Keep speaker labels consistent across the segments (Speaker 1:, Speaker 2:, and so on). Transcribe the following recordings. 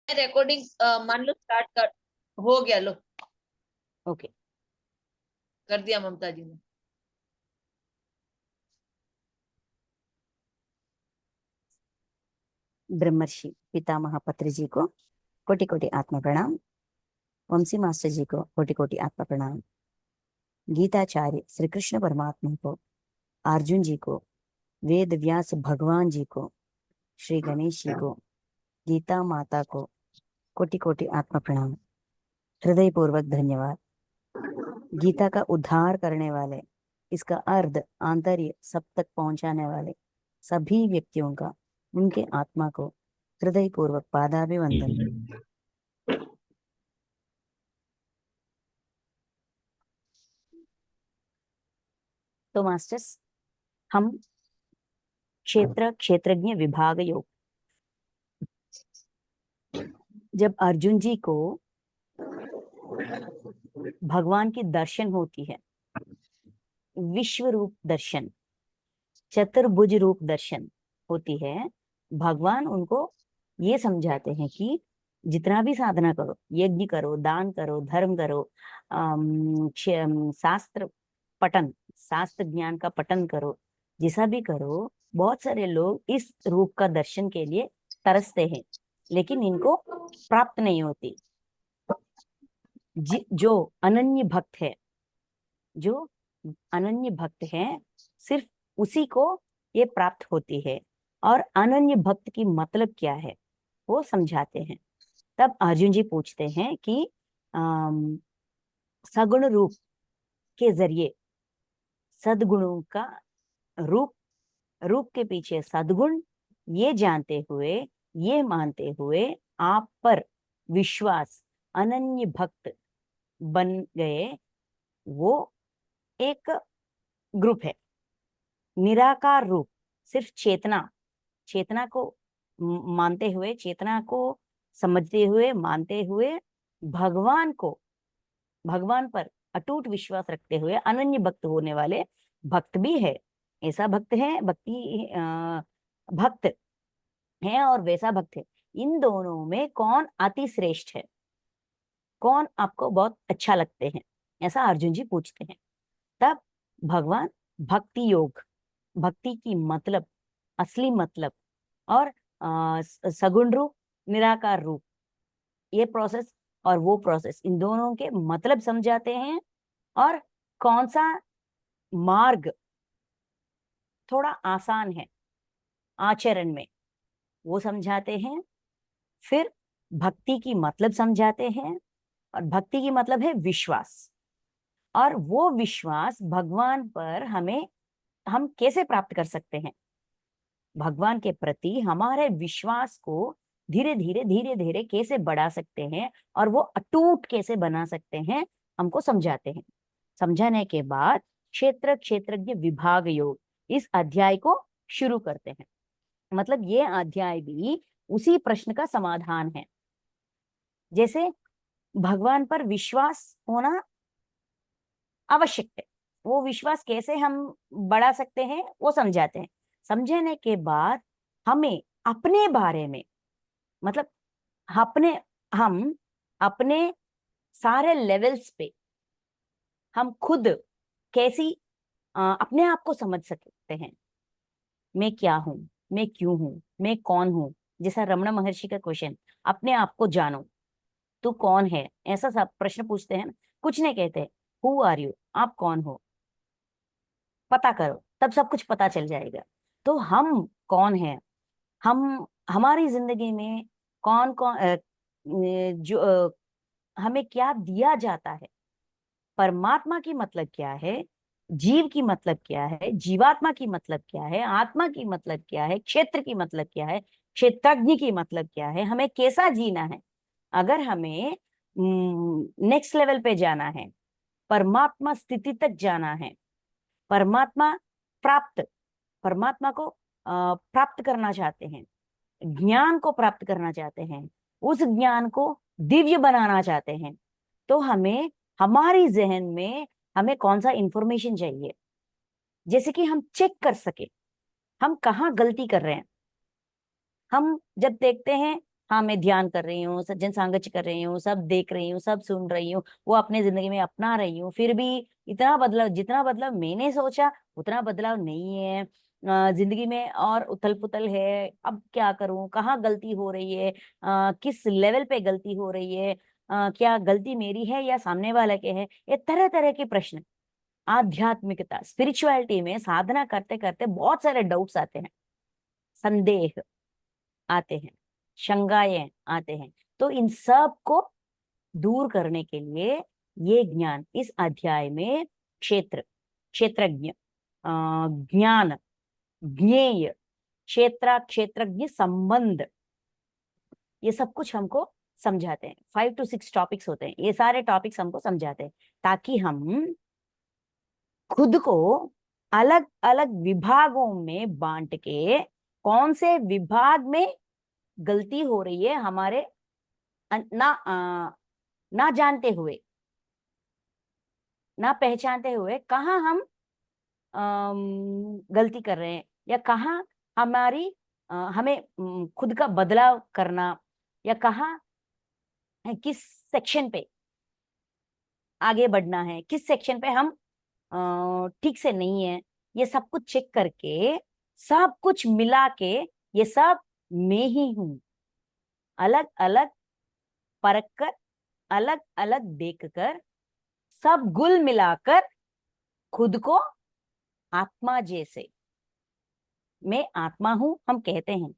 Speaker 1: Recording मान लो start कर, हो गया, लो
Speaker 2: ओके।
Speaker 1: कर दिया ममता जी ने।
Speaker 2: ब्रह्मर्षि पितामह पत्री जी को कोटि कोटि आत्म प्रणाम। वंशी मास्टर जी को कोटि कोटि आत्म प्रणाम। गीताचार्य श्री कृष्ण परमात्मा को, अर्जुन जी को, वेद व्यास भगवान जी को, श्री गणेश जी को, गीता माता को कोटि कोटि आत्म प्रणाम, हृदय पूर्वक धन्यवाद। गीता का उद्धार करने वाले, इसका अर्थ आंतर्य सब तक पहुंचाने वाले सभी व्यक्तियों का, उनके आत्मा को हृदय पूर्वक पादाभिवंदन। तो मास्टर्स, हम क्षेत्र क्षेत्रज्ञ विभाग योग, जब अर्जुन जी को भगवान की दर्शन होती है, विश्व रूप दर्शन, चतुर्भुज रूप दर्शन होती है, भगवान उनको ये समझाते हैं कि जितना भी साधना करो, यज्ञ करो, दान करो, धर्म करो, शास्त्र पठन, शास्त्र ज्ञान का पठन करो, जैसा भी करो, बहुत सारे लोग इस रूप का दर्शन के लिए तरसते हैं, लेकिन इनको प्राप्त नहीं होती। जो अनन्य भक्त है, जो अनन्य भक्त है, सिर्फ उसी को ये प्राप्त होती है। और अनन्य भक्त की मतलब क्या है वो समझाते हैं। तब अर्जुन जी पूछते हैं कि सगुण रूप के जरिए, सद्गुणों का रूप, रूप के पीछे सद्गुण, ये जानते हुए, ये मानते हुए आप पर विश्वास, अनन्य भक्त बन गए, वो एक ग्रुप है। निराकार रूप, सिर्फ चेतना, चेतना को मानते हुए, चेतना को समझते हुए, मानते हुए, भगवान को, भगवान पर अटूट विश्वास रखते हुए अनन्य भक्त होने वाले भक्त भी है। ऐसा भक्त है, भक्त है और वैसा भक्त है। इन दोनों में कौन अति श्रेष्ठ है, कौन आपको बहुत अच्छा लगते हैं, ऐसा अर्जुन जी पूछते हैं। तब भगवान भक्ति योग, भक्ति की मतलब, असली मतलब, और सगुण रूप, निराकार रूप, ये प्रोसेस और वो प्रोसेस, इन दोनों के मतलब समझाते हैं। और कौन सा मार्ग थोड़ा आसान है आचरण में, वो समझाते हैं। फिर भक्ति की मतलब समझाते हैं, और भक्ति की मतलब है विश्वास। और वो विश्वास भगवान पर हम कैसे प्राप्त कर सकते हैं, भगवान के प्रति हमारे विश्वास को धीरे धीरे धीरे धीरे कैसे बढ़ा सकते हैं, और वो अटूट कैसे बना सकते हैं, हमको समझाते हैं। समझाने के बाद क्षेत्र क्षेत्रज्ञ विभाग योग, इस अध्याय को शुरू करते हैं। मतलब ये अध्याय भी उसी प्रश्न का समाधान है। जैसे भगवान पर विश्वास होना आवश्यक है, वो विश्वास कैसे हम बढ़ा सकते हैं वो समझाते हैं। समझने के बाद हमें अपने बारे में, मतलब अपने, हम अपने सारे लेवल्स पे हम खुद कैसी अपने आप को समझ सकते हैं। मैं क्या हूं, मैं क्यों हूं, मैं कौन हूं। जैसा रमणा महर्षि का क्वेश्चन, अपने आप को जानो, तू कौन है, ऐसा सब प्रश्न पूछते हैं ना। कुछ नहीं कहते हु आर यू, आप कौन हो, पता करो, तब सब कुछ पता चल जाएगा। तो हम कौन हैं, हम हमारी जिंदगी में कौन कौन हमें क्या दिया जाता है, परमात्मा की मतलब क्या है, जीव की मतलब क्या है, जीवात्मा की मतलब क्या है, आत्मा की मतलब क्या है, क्षेत्र की मतलब क्या है, क्षेत्रज्ञ की मतलब क्या है, हमें कैसा जीना है। अगर हमें नेक्स्ट लेवल पे जाना है, परमात्मा स्थिति तक जाना है, परमात्मा प्राप्त, परमात्मा को प्राप्त करना चाहते हैं, ज्ञान को प्राप्त करना चाहते हैं, उस ज्ञान को दिव्य बनाना चाहते हैं, तो हमें हमारी जहन में हमें कौन सा इंफॉर्मेशन चाहिए, जैसे कि हम चेक कर सके हम कहाँ गलती कर रहे हैं। हम जब देखते हैं हाँ मैं ध्यान कर रही हूँ, सज्जन सांगत्य कर रही हूँ, सब देख रही हूँ, सब सुन रही हूँ, वो अपने जिंदगी में अपना रही हूँ, फिर भी इतना बदलाव, जितना बदलाव मैंने सोचा उतना बदलाव नहीं है। जिंदगी में और उथल पुथल है, अब क्या करूं, कहाँ गलती हो रही है, किस लेवल पे गलती हो रही है, क्या गलती मेरी है या सामने वाले के है, ये तरह तरह के प्रश्न। आध्यात्मिकता स्पिरिचुअलिटी में साधना करते करते बहुत सारे डाउट्स आते हैं, संदेह आते हैं, शंकाएं आते हैं। तो इन सब को दूर करने के लिए ये ज्ञान इस अध्याय में क्षेत्र, क्षेत्रज्ञ, ज्ञान, ज्ञेय, क्षेत्रज्ञ संबंध, ये सब कुछ हमको समझाते हैं। 5 to 6 टॉपिक्स होते हैं, ये सारे टॉपिक्स हमको समझाते हैं ताकि हम खुद को अलग अलग विभागों में बांट के, कौन से विभाग में गलती हो रही है हमारे ना जानते हुए, ना पहचानते हुए, कहाँ हम गलती कर रहे हैं, या कहाँ हमारी हमें खुद का बदलाव करना, या कहाँ किस सेक्शन पे आगे बढ़ना है, किस सेक्शन पे हम ठीक से नहीं है, ये सब कुछ चेक करके, सब कुछ मिला के, ये सब मैं ही हूं, अलग अलग परख कर, अलग अलग देख कर, सब गुल मिलाकर खुद को आत्मा जैसे, मैं आत्मा हूं हम कहते हैं,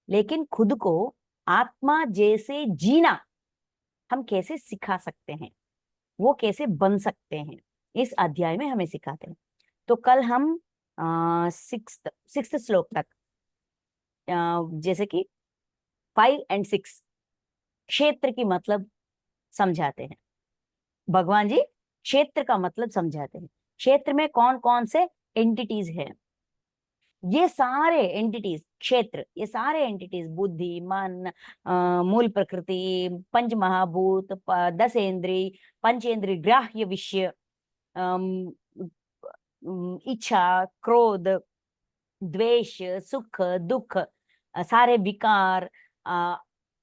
Speaker 2: लेकिन खुद को आत्मा जैसे जीना हम कैसे सिखा सकते हैं, वो कैसे बन सकते हैं, इस अध्याय में हमें सिखाते हैं। तो कल हम सिक्स्थ श्लोक तक, जैसे कि 5 और 6 क्षेत्र की मतलब समझाते हैं। भगवान जी क्षेत्र का मतलब समझाते हैं। क्षेत्र में कौन कौन से एंटिटीज है, ये सारे एंटिटीज क्षेत्र, ये सारे एंटिटीज बुद्धि, मन, मूल प्रकृति, पंच महाभूत, 10 इंद्रिय, पंचेंद्रिय, ग्राह्य विषय, इच्छा, क्रोध, द्वेष, सुख, दुख, सारे विकार,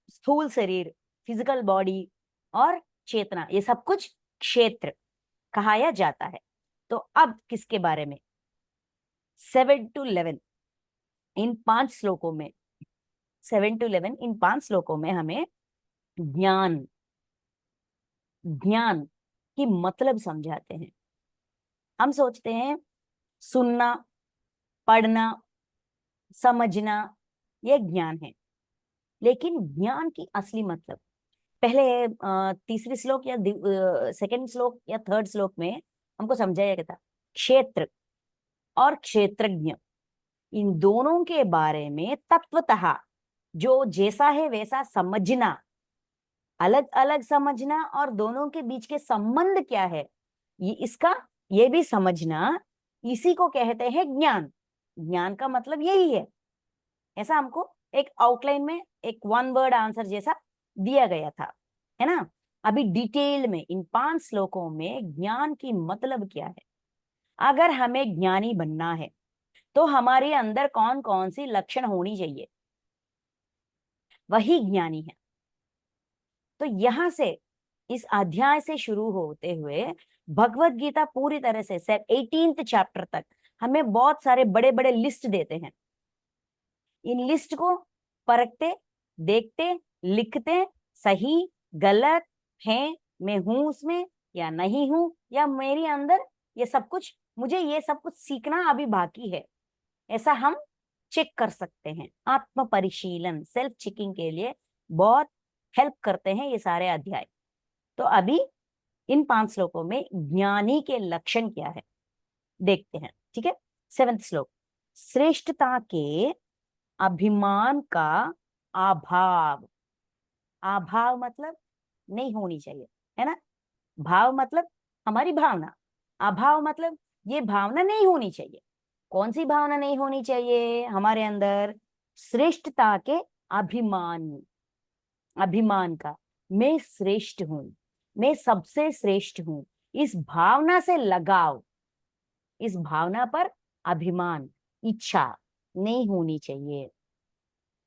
Speaker 2: स्थूल शरीर, फिजिकल बॉडी और चेतना, ये सब कुछ क्षेत्र कहाया जाता है। तो अब किसके बारे में, 7 to 11 इन 5 श्लोकों में, 7 to 11 इन 5 श्लोकों में हमें ज्ञान, ज्ञान की मतलब समझाते हैं। हम सोचते हैं सुनना, पढ़ना, समझना ये ज्ञान है, लेकिन ज्ञान की असली मतलब, पहले तीसरी श्लोक या सेकंड श्लोक या थर्ड श्लोक में हमको समझाया गया था क्षेत्र और क्षेत्रज्ञ, इन दोनों के बारे में तत्वतः जो जैसा है वैसा समझना, अलग अलग समझना, और दोनों के बीच के संबंध क्या है ये भी समझना, इसी को कहते हैं ज्ञान। ज्ञान का मतलब यही है, ऐसा हमको एक आउटलाइन में एक 1 वर्ड आंसर जैसा दिया गया था, है ना। अभी डिटेल में इन 5 श्लोकों में ज्ञान की मतलब क्या है। अगर हमें ज्ञानी बनना है तो हमारे अंदर कौन कौन सी लक्षण होनी चाहिए, वही ज्ञानी है। तो यहां से इस अध्याय से शुरू होते हुए भगवत गीता पूरी तरह से 18th चैप्टर तक हमें बहुत सारे बड़े बड़े लिस्ट देते हैं। इन लिस्ट को परखते, देखते, लिखते, सही गलत है, मैं हूं उसमें या नहीं हूं, या मेरे अंदर ये सब कुछ, मुझे ये सब कुछ सीखना अभी बाकी है, ऐसा हम चेक कर सकते हैं। आत्म परिशीलन, सेल्फ चेकिंग के लिए बहुत हेल्प करते हैं ये सारे अध्याय। तो अभी इन 5 श्लोकों में ज्ञानी के लक्षण क्या है देखते हैं, ठीक है। 7th श्लोक, श्रेष्ठता के अभिमान का अभाव। अभाव मतलब नहीं होनी चाहिए, है ना। भाव मतलब हमारी भावना, अभाव मतलब ये भावना नहीं होनी चाहिए। कौन सी भावना नहीं होनी चाहिए हमारे अंदर, श्रेष्ठता के अभिमान, अभिमान का, मैं श्रेष्ठ हूं, मैं सबसे श्रेष्ठ हूं, इस भावना से लगाव, इस भावना पर अभिमान, इच्छा नहीं होनी चाहिए।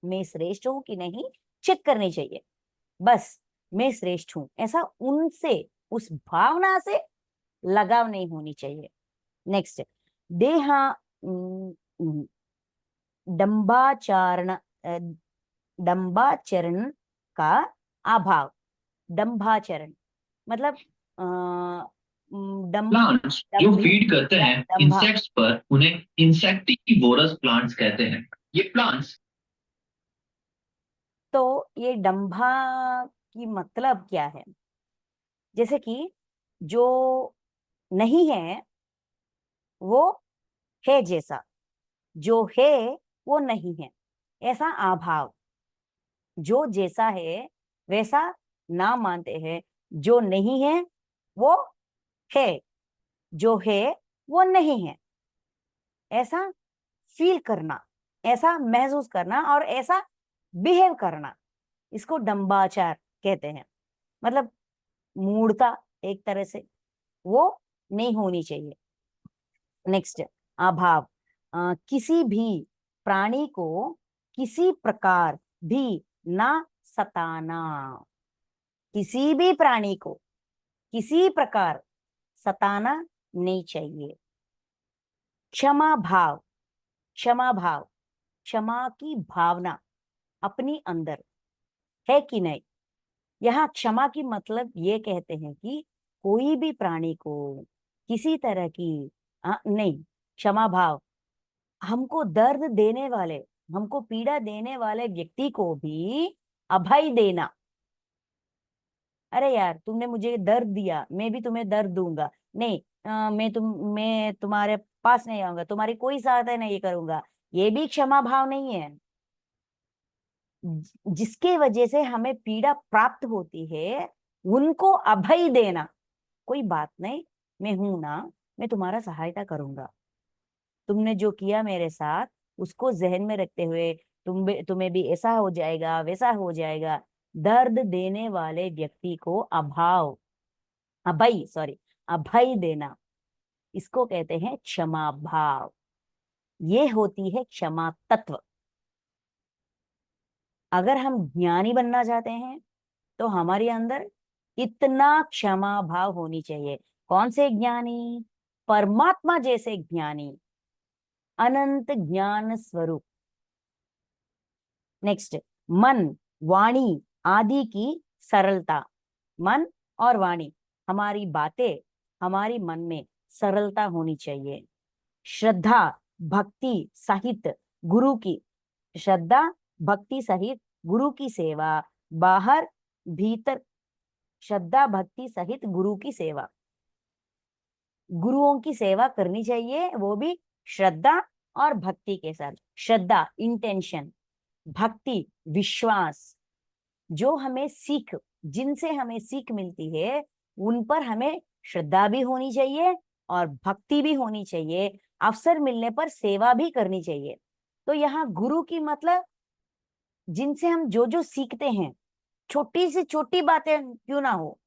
Speaker 2: मैं श्रेष्ठ हूं कि नहीं, चेक करनी चाहिए, बस मैं श्रेष्ठ हूं, ऐसा उनसे उस भावना से लगाव नहीं होनी चाहिए। नेक्स्ट, देहा डंबाचारण डंबाचरण का अभाव। डंबाचरण मतलब डंब
Speaker 3: प्लांट्स जो
Speaker 2: डंभी
Speaker 3: फीड करते
Speaker 2: या
Speaker 3: हैं
Speaker 2: डंभा।
Speaker 3: इंसेक्ट्स पर उन्हें इंसेक्टिवोरस प्लांट्स कहते हैं। ये प्लांट्स
Speaker 2: तो ये डंभा की मतलब क्या है? जैसे कि जो नहीं है वो है जैसा, जो है वो नहीं है, ऐसा अभाव। जो जैसा है वैसा ना मानते हैं, जो नहीं है वो है, जो है वो नहीं है, ऐसा फील करना, ऐसा महसूस करना और ऐसा बिहेव करना, इसको डंबाचार कहते हैं। मतलब मूढ़ता एक तरह से वो नहीं होनी चाहिए। नेक्स्ट, अभाव। किसी भी प्राणी को किसी प्रकार भी ना सताना। किसी भी प्राणी को किसी प्रकार सताना नहीं चाहिए। क्षमा भाव। क्षमा भाव, क्षमा की भावना अपनी अंदर है कि नहीं। यहाँ क्षमा की मतलब ये कहते हैं कि कोई भी प्राणी को किसी तरह की नहीं, क्षमा भाव हमको दर्द देने वाले, हमको पीड़ा देने वाले व्यक्ति को भी अभय देना। अरे यार तुमने मुझे दर्द दिया, मैं भी तुम्हें दर्द दूंगा, नहीं मैं तुम्हारे पास नहीं आऊंगा, तुम्हारी कोई सहायता नहीं करूंगा, ये भी क्षमा भाव नहीं है। जिसके वजह से हमें पीड़ा प्राप्त होती है उनको अभय देना, कोई बात नहीं, मैं हूं ना, मैं तुम्हारा सहायता करूंगा। तुमने जो किया मेरे साथ उसको जहन में रखते हुए तुम्हें भी ऐसा हो जाएगा वैसा हो जाएगा। दर्द देने वाले व्यक्ति को अभय देना, इसको कहते हैं क्षमा भाव। ये होती है क्षमा तत्व। अगर हम ज्ञानी बनना चाहते हैं तो हमारे अंदर इतना क्षमा भाव होनी चाहिए। कौन से ज्ञानी? परमात्मा जैसे ज्ञानी, अनंत ज्ञान स्वरूप। नेक्स्ट, मन वाणी आदि की सरलता। मन और वाणी, हमारी बातें, हमारी मन में सरलता होनी चाहिए। श्रद्धा भक्ति सहित गुरु की, श्रद्धा भक्ति सहित गुरु की सेवा। बाहर भीतर श्रद्धा भक्ति सहित गुरु की सेवा, गुरुओं की सेवा करनी चाहिए, वो भी श्रद्धा और भक्ति के साथ। श्रद्धा इंटेंशन, भक्ति विश्वास, जो हमें सीख, जिनसे हमें सीख मिलती है उन पर हमें श्रद्धा भी होनी चाहिए और भक्ति भी होनी चाहिए। अवसर मिलने पर सेवा भी करनी चाहिए। तो यहाँ गुरु की मतलब जिनसे हम जो जो सीखते हैं, छोटी से छोटी बातें क्यों ना हो,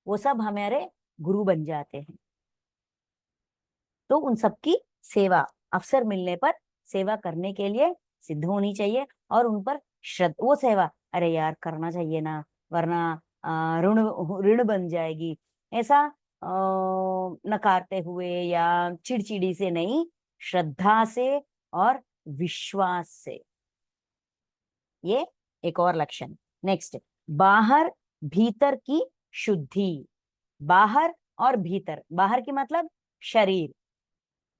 Speaker 2: वो सब हमारे गुरु बन जाते हैं। तो उन सबकी सेवा, अवसर मिलने पर सेवा करने के लिए सिद्ध होनी चाहिए और उन पर वो सेवा, अरे यार करना चाहिए ना, वरना ऋण ऋण बन जाएगी, ऐसा नकारते हुए या चिड़चिड़ी से नहीं, श्रद्धा से और विश्वास से। ये एक और लक्षण। नेक्स्ट, बाहर भीतर की शुद्धि। बाहर और भीतर, बाहर की मतलब शरीर,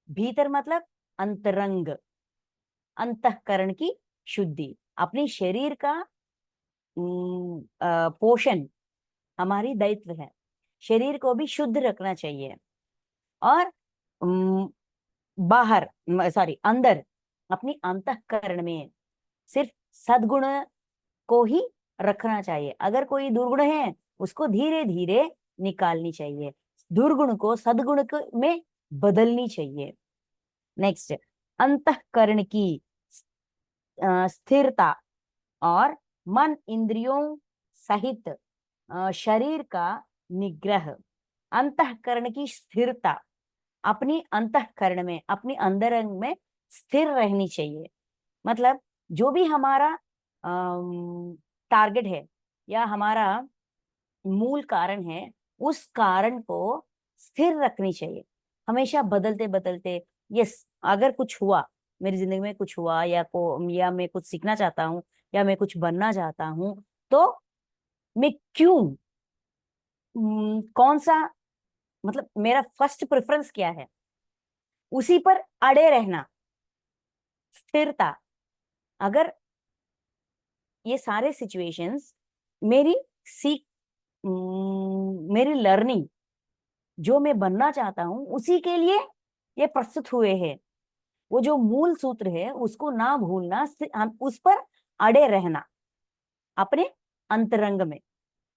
Speaker 2: भीतर मतलब अंतरंग, अंतःकरण की शुद्धि। अपने शरीर का पोषण हमारी दायित्व है, शरीर को भी शुद्ध रखना चाहिए। और बाहर अंदर अपनी अंतःकरण में सिर्फ सद्गुण को ही रखना चाहिए। अगर कोई दुर्गुण है उसको धीरे धीरे निकालनी चाहिए, दुर्गुण को सद्गुण में बदलनी चाहिए। नेक्स्ट, अंतःकरण की स्थिरता और मन इंद्रियों सहित शरीर का निग्रह। अंतःकरण की स्थिरता, अपनी अंतःकरण में, अपनी अंतरंग में स्थिर रहनी चाहिए। मतलब जो भी हमारा टारगेट है या हमारा मूल कारण है, उस कारण को स्थिर रखनी चाहिए। हमेशा बदलते बदलते, यस, अगर कुछ हुआ मेरी जिंदगी में, कुछ हुआ या मैं कुछ सीखना चाहता हूँ या मैं कुछ बनना चाहता हूँ, तो मैं क्यों, कौन सा, मतलब मेरा फर्स्ट प्रेफरेंस क्या है, उसी पर अड़े रहना, स्थिरता। अगर ये सारे सिचुएशंस मेरी सीख, मेरी लर्निंग, जो मैं बनना चाहता हूं उसी के लिए ये प्रस्तुत हुए हैं, वो जो मूल सूत्र है उसको ना भूलना, हम उस पर अड़े रहना अपने अंतरंग में।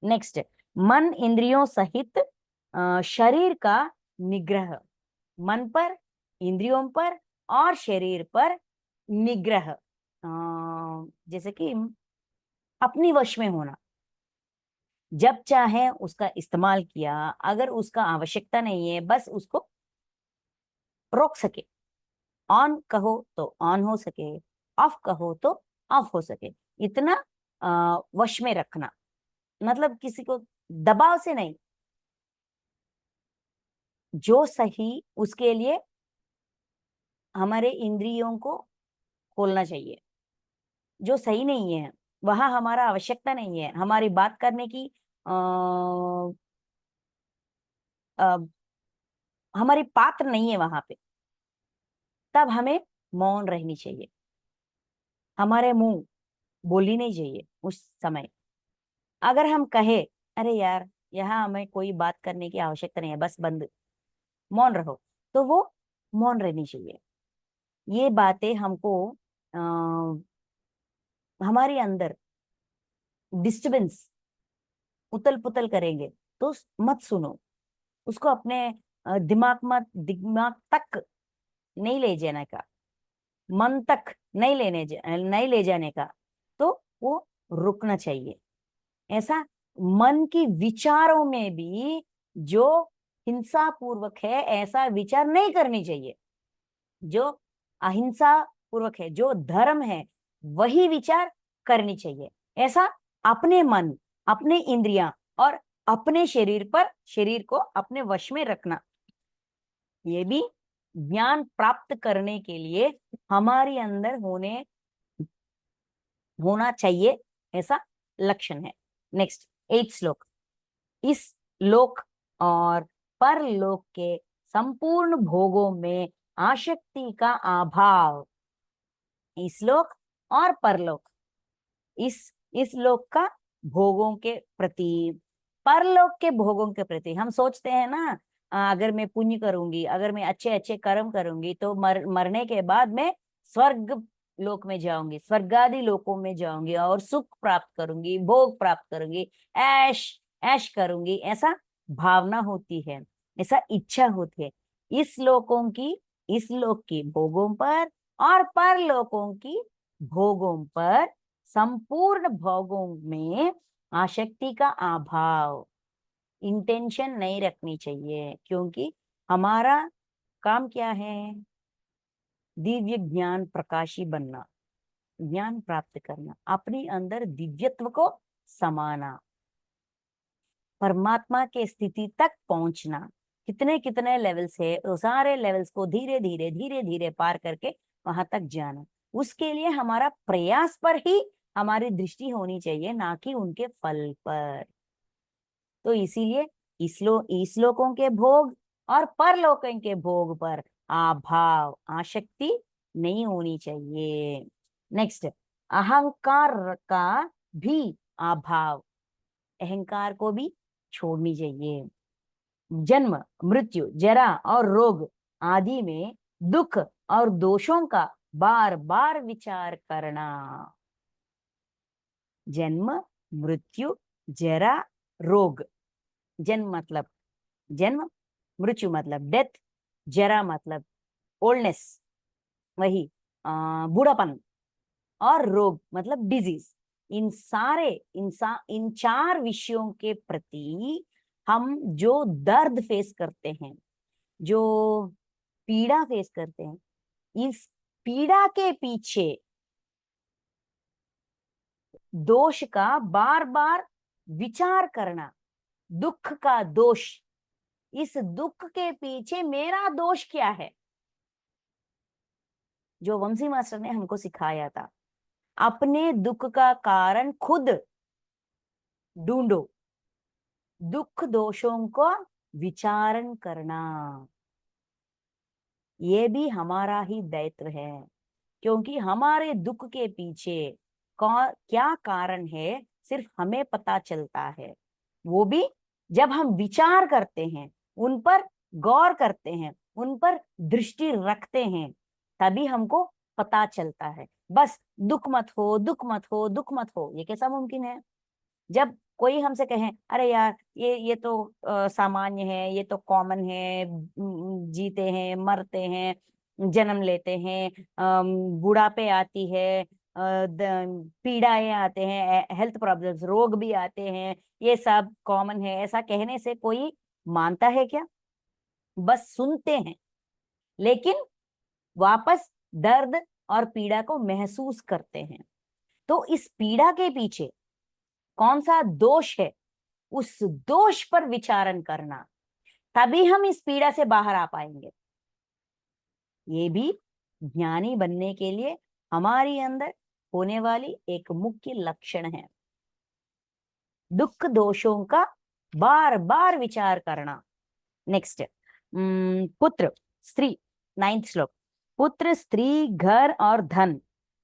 Speaker 2: नेक्स्ट, मन इंद्रियों सहित शरीर का निग्रह। मन पर, इंद्रियों पर और शरीर पर निग्रह, जैसे कि अपनी वश में होना। जब चाहे उसका इस्तेमाल किया, अगर उसका आवश्यकता नहीं है बस उसको रोक सके। ऑन कहो तो ऑन हो सके, ऑफ कहो तो ऑफ हो सके, इतना वश में रखना, मतलब किसी को दबाव से नहीं, जो सही उसके लिए हमारे इंद्रियों को खोलना चाहिए। जो सही नहीं है वहां हमारा आवश्यकता नहीं है, हमारी बात करने की आ, हमारी पात्र नहीं है वहां पे, तब हमें मौन रहनी चाहिए, हमारे मुंह बोलनी नहीं चाहिए उस समय। अगर हम कहे अरे यार यहाँ हमें कोई बात करने की आवश्यकता नहीं है, बस बंद, मौन रहो, तो वो मौन रहनी चाहिए। ये बातें हमको हमारे अंदर डिस्टरबेंस, उतल पुतल करेंगे, तो मत सुनो उसको, अपने दिमाग तक नहीं ले जाने का, मन तक नहीं ले जाने का, तो वो रुकना चाहिए। ऐसा मन की विचारों में भी जो हिंसा पूर्वक है ऐसा विचार नहीं करनी चाहिए। जो अहिंसा पूर्वक है, जो धर्म है, वही विचार करनी चाहिए। ऐसा अपने मन, अपने इंद्रियां और अपने शरीर को अपने वश में रखना, ये भी ज्ञान प्राप्त करने के लिए हमारे अंदर होना चाहिए, ऐसा लक्षण है। नेक्स्ट 8 श्लोक। इस लोक और परलोक के संपूर्ण भोगों में आसक्ति का अभाव। इस लोक और परलोक, इस लोक का भोगों के प्रति, परलोक के भोगों के प्रति। हम सोचते हैं ना, अगर मैं पुण्य करूंगी, अगर मैं अच्छे अच्छे कर्म करूंगी तो मरने के बाद मैं स्वर्ग लोक में जाऊंगी, स्वर्गादि लोकों में जाऊंगी और सुख प्राप्त करूंगी, भोग प्राप्त करूंगी, ऐश ऐश करूंगी, ऐसा भावना होती है, ऐसा इच्छा होती है। इस लोक की भोगों पर और परलोकों की भोगों पर, संपूर्ण भोगों में आसक्ति का अभाव, इंटेंशन नहीं रखनी चाहिए, क्योंकि हमारा काम क्या है, दिव्य ज्ञान प्रकाशी बनना, ज्ञान प्राप्त करना, अपने अंदर दिव्यत्व को समाना, परमात्मा के स्थिति तक पहुंचना। कितने कितने लेवल्स है, वो सारे लेवल्स को धीरे धीरे पार करके वहां तक जाना। उसके लिए हमारा प्रयास पर ही हमारी दृष्टि होनी चाहिए, ना कि उनके फल पर। तो इसीलिए इस लोकों के भोग और परलोकों के भोग पर अभाव, आसक्ति नहीं होनी चाहिए। नेक्स्ट, अहंकार का भी अभाव, अहंकार को भी छोड़नी चाहिए। जन्म, मृत्यु, जरा और रोग आदि में दुख और दोषों का बार बार विचार करना। जन्म, मृत्यु, जरा, रोग। जन्म, मृत्यु मतलब डेथ, जरा मतलब ओल्डनेस, वही बूढ़ापन, और रोग मतलब डिजीज। इन 4 विषयों के प्रति हम जो दर्द फेस करते हैं, जो पीड़ा फेस करते हैं, इस पीड़ा के पीछे दोष का बार बार विचार करना, दुख का दोष, इस दुख के पीछे मेरा दोष क्या है, जो वंशी मास्टर ने हमको सिखाया था। अपने दुख का कारण खुद ढूंढो, दुख दोषों को विचारण करना, ये भी हमारा ही दायित्व है। क्योंकि हमारे दुख के पीछे क्या कारण है सिर्फ हमें पता चलता है, वो भी जब हम विचार करते हैं, उन पर गौर करते हैं, उन पर दृष्टि रखते हैं, तभी हमको पता चलता है। बस दुख मत हो, दुख मत हो, दुख मत हो, ये कैसा मुमकिन है? जब कोई हमसे कहे अरे यार ये तो सामान्य है, ये तो कॉमन है, जीते हैं, मरते हैं, जन्म लेते हैं, बुढ़ापे आती है, पीड़ाएं आते हैं, हेल्थ प्रॉब्लम्स, रोग भी आते हैं, ये सब कॉमन है, ऐसा कहने से कोई मानता है क्या? बस सुनते हैं, लेकिन वापस दर्द और पीड़ा को महसूस करते हैं। तो इस पीड़ा के पीछे कौन सा दोष है, उस दोष पर विचारण करना, तभी हम इस पीड़ा से बाहर आ पाएंगे। ये भी ज्ञानी बनने के लिए हमारे अंदर होने वाली एक मुख्य लक्षण है, दुख दोषों का बार बार विचार करना। नेक्स्ट, पुत्र स्त्री, 9th श्लोक। पुत्र स्त्री घर और धन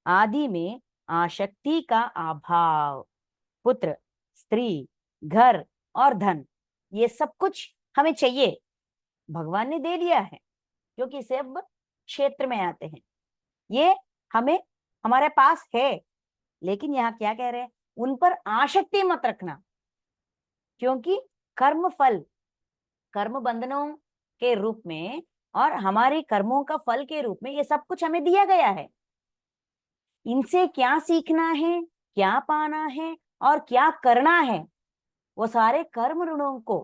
Speaker 2: आदि में आसक्ति का अभाव। पुत्र स्त्री घर और धन, ये सब कुछ हमें चाहिए, भगवान ने दे दिया है, क्योंकि सब क्षेत्र में आते हैं, ये हमें हमारे पास है। लेकिन यहाँ क्या कह रहे हैं, उन पर आसक्ति मत रखना, क्योंकि कर्म फल, कर्म बंधनों के रूप में और हमारे कर्मों का फल के रूप में ये सब कुछ हमें दिया गया है। इनसे क्या सीखना है, क्या पाना है और क्या करना है, वो सारे कर्म ऋणों को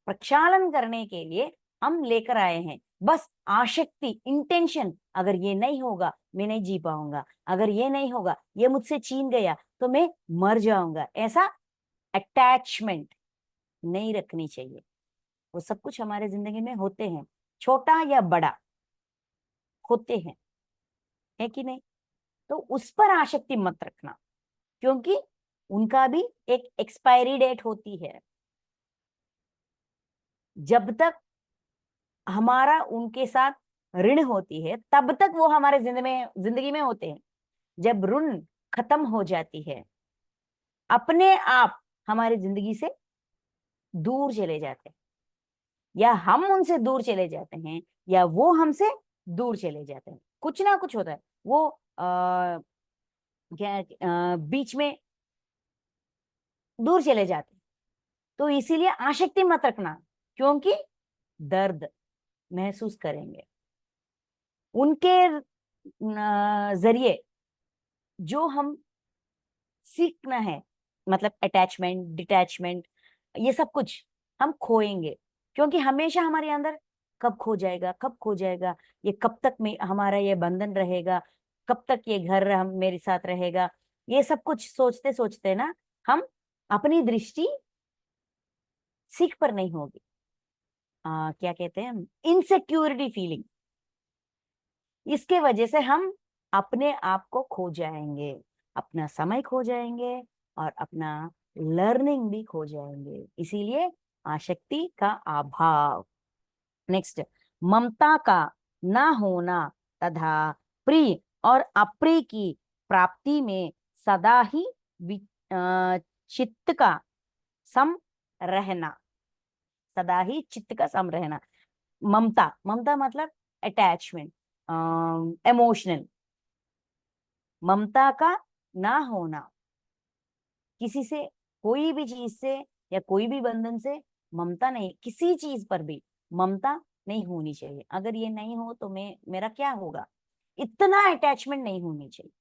Speaker 2: प्रक्षालन करने के लिए हम लेकर आए हैं। बस आसक्ति, इंटेंशन, अगर ये नहीं होगा मैं नहीं जी पाऊंगा, अगर ये नहीं होगा, ये मुझसे छीन गया तो मैं मर जाऊंगा, ऐसा अटैचमेंट नहीं रखनी चाहिए। वो सब कुछ हमारे जिंदगी में होते हैं, छोटा या बड़ा होते हैं, है कि नहीं? तो उस पर आसक्ति मत रखना, क्योंकि उनका भी एक एक्सपायरी डेट होती है। जब तक हमारा उनके साथ ऋण होती है, तब तक वो हमारे जिंदगी में होते हैं। जब ऋण खत्म हो जाती है, अपने आप हमारी जिंदगी से दूर चले जाते हैं, या हम उनसे दूर चले जाते हैं, या वो हमसे दूर चले जाते हैं, कुछ ना कुछ होता है। वो बीच में दूर चले जाते हैं। तो इसीलिए आसक्ति मत रखना, क्योंकि दर्द महसूस करेंगे। उनके जरिए जो हम सीखना है, मतलब अटैचमेंट, डिटैचमेंट, ये सब कुछ हम खोएंगे, क्योंकि हमेशा हमारे अंदर कब खो जाएगा, कब खो जाएगा, ये कब तक में हमारा ये बंधन रहेगा, कब तक ये घर हम मेरे साथ रहेगा, ये सब कुछ सोचते सोचते ना हम अपनी दृष्टि सीख पर नहीं होगी। क्या कहते हैं, इनसिक्योरिटी फीलिंग, इसके वजह से हम अपने आप को खो जाएंगे, अपना समय खो जाएंगे और अपना लर्निंग भी खो जाएंगे। इसीलिए आसक्ति का अभाव। नेक्स्ट, ममता का ना होना तथा प्रिय और अप्रिय की प्राप्ति में सदा ही चित्त का सम रहना, सदा ही चित्त का सम रहना। ममता, ममता मतलब अटैचमेंट, इमोशनल। ममता का ना होना, किसी से, कोई भी चीज से या कोई भी बंधन से ममता नहीं, किसी चीज पर भी ममता नहीं होनी चाहिए। अगर ये नहीं हो तो मेरा क्या होगा, इतना अटैचमेंट नहीं होनी चाहिए।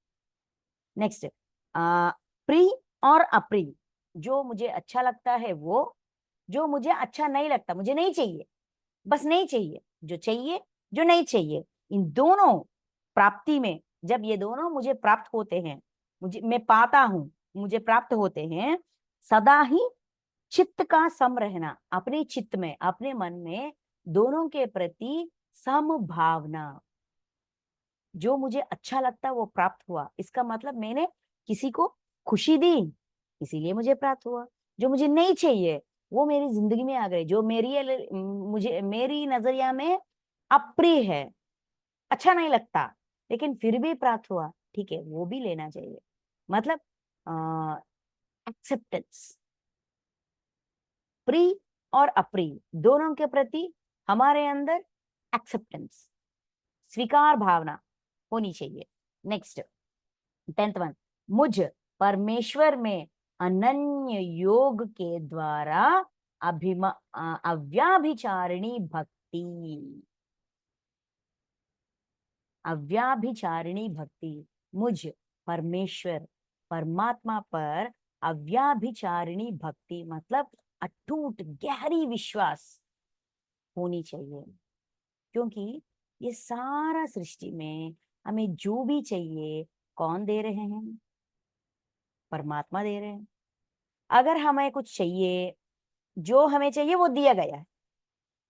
Speaker 2: नेक्स्ट, प्रिय और अप्रिय, जो मुझे अच्छा लगता है वो, जो मुझे अच्छा नहीं लगता, मुझे नहीं चाहिए, बस नहीं चाहिए। जो चाहिए, जो नहीं चाहिए, इन दोनों प्राप्ति में, जब ये दोनों मुझे प्राप्त होते हैं, मैं पाता हूं, मुझे प्राप्त होते हैं, सदा ही चित्त का सम रहना, अपने चित्त में, अपने मन में दोनों के प्रति समभावना। जो मुझे अच्छा लगता वो प्राप्त हुआ, इसका मतलब मैंने किसी को खुशी दी, इसीलिए मुझे प्राप्त हुआ। जो मुझे नहीं चाहिए वो मेरी जिंदगी में आ गए, जो मेरी नजरिया में अप्रिय है, अच्छा नहीं लगता, लेकिन फिर भी प्राप्त हुआ, ठीक है, वो भी लेना चाहिए। मतलब एक्सेप्टेंस, प्रिय और अप्रिय दोनों के प्रति हमारे अंदर एक्सेप्टेंस, स्वीकार भावना होनी चाहिए। नेक्स्ट 10th वन, मुझ परमेश्वर में अनन्य योग के द्वारा अव्याभिचारिणी भक्ति, अव्याभिचारिणी भक्ति, मुझ परमेश्वर परमात्मा पर अव्याभिचारिणी भक्ति मतलब अटूट गहरी विश्वास होनी चाहिए। क्योंकि ये सारा सृष्टि में हमें जो भी चाहिए कौन दे रहे हैं? परमात्मा दे रहे हैं। अगर हमें कुछ चाहिए, जो हमें चाहिए वो दिया गया है,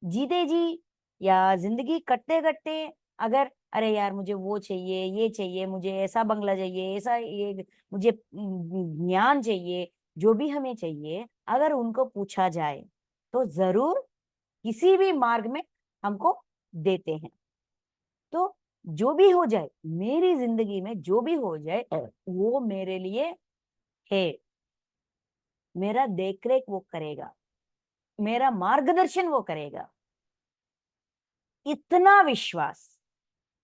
Speaker 2: जीते जी या जिंदगी कटते कटते अगर अरे यार मुझे वो चाहिए, ये चाहिए, मुझे ऐसा बंगला चाहिए, ऐसा ये मुझे ज्ञान चाहिए, जो भी हमें चाहिए, अगर उनको पूछा जाए तो जरूर किसी भी मार्ग में हमको देते हैं। तो जो भी हो जाए मेरी जिंदगी में, जो भी हो जाए वो मेरे लिए है, मेरा देखरेख वो करेगा, मेरा मार्गदर्शन वो करेगा। इतना विश्वास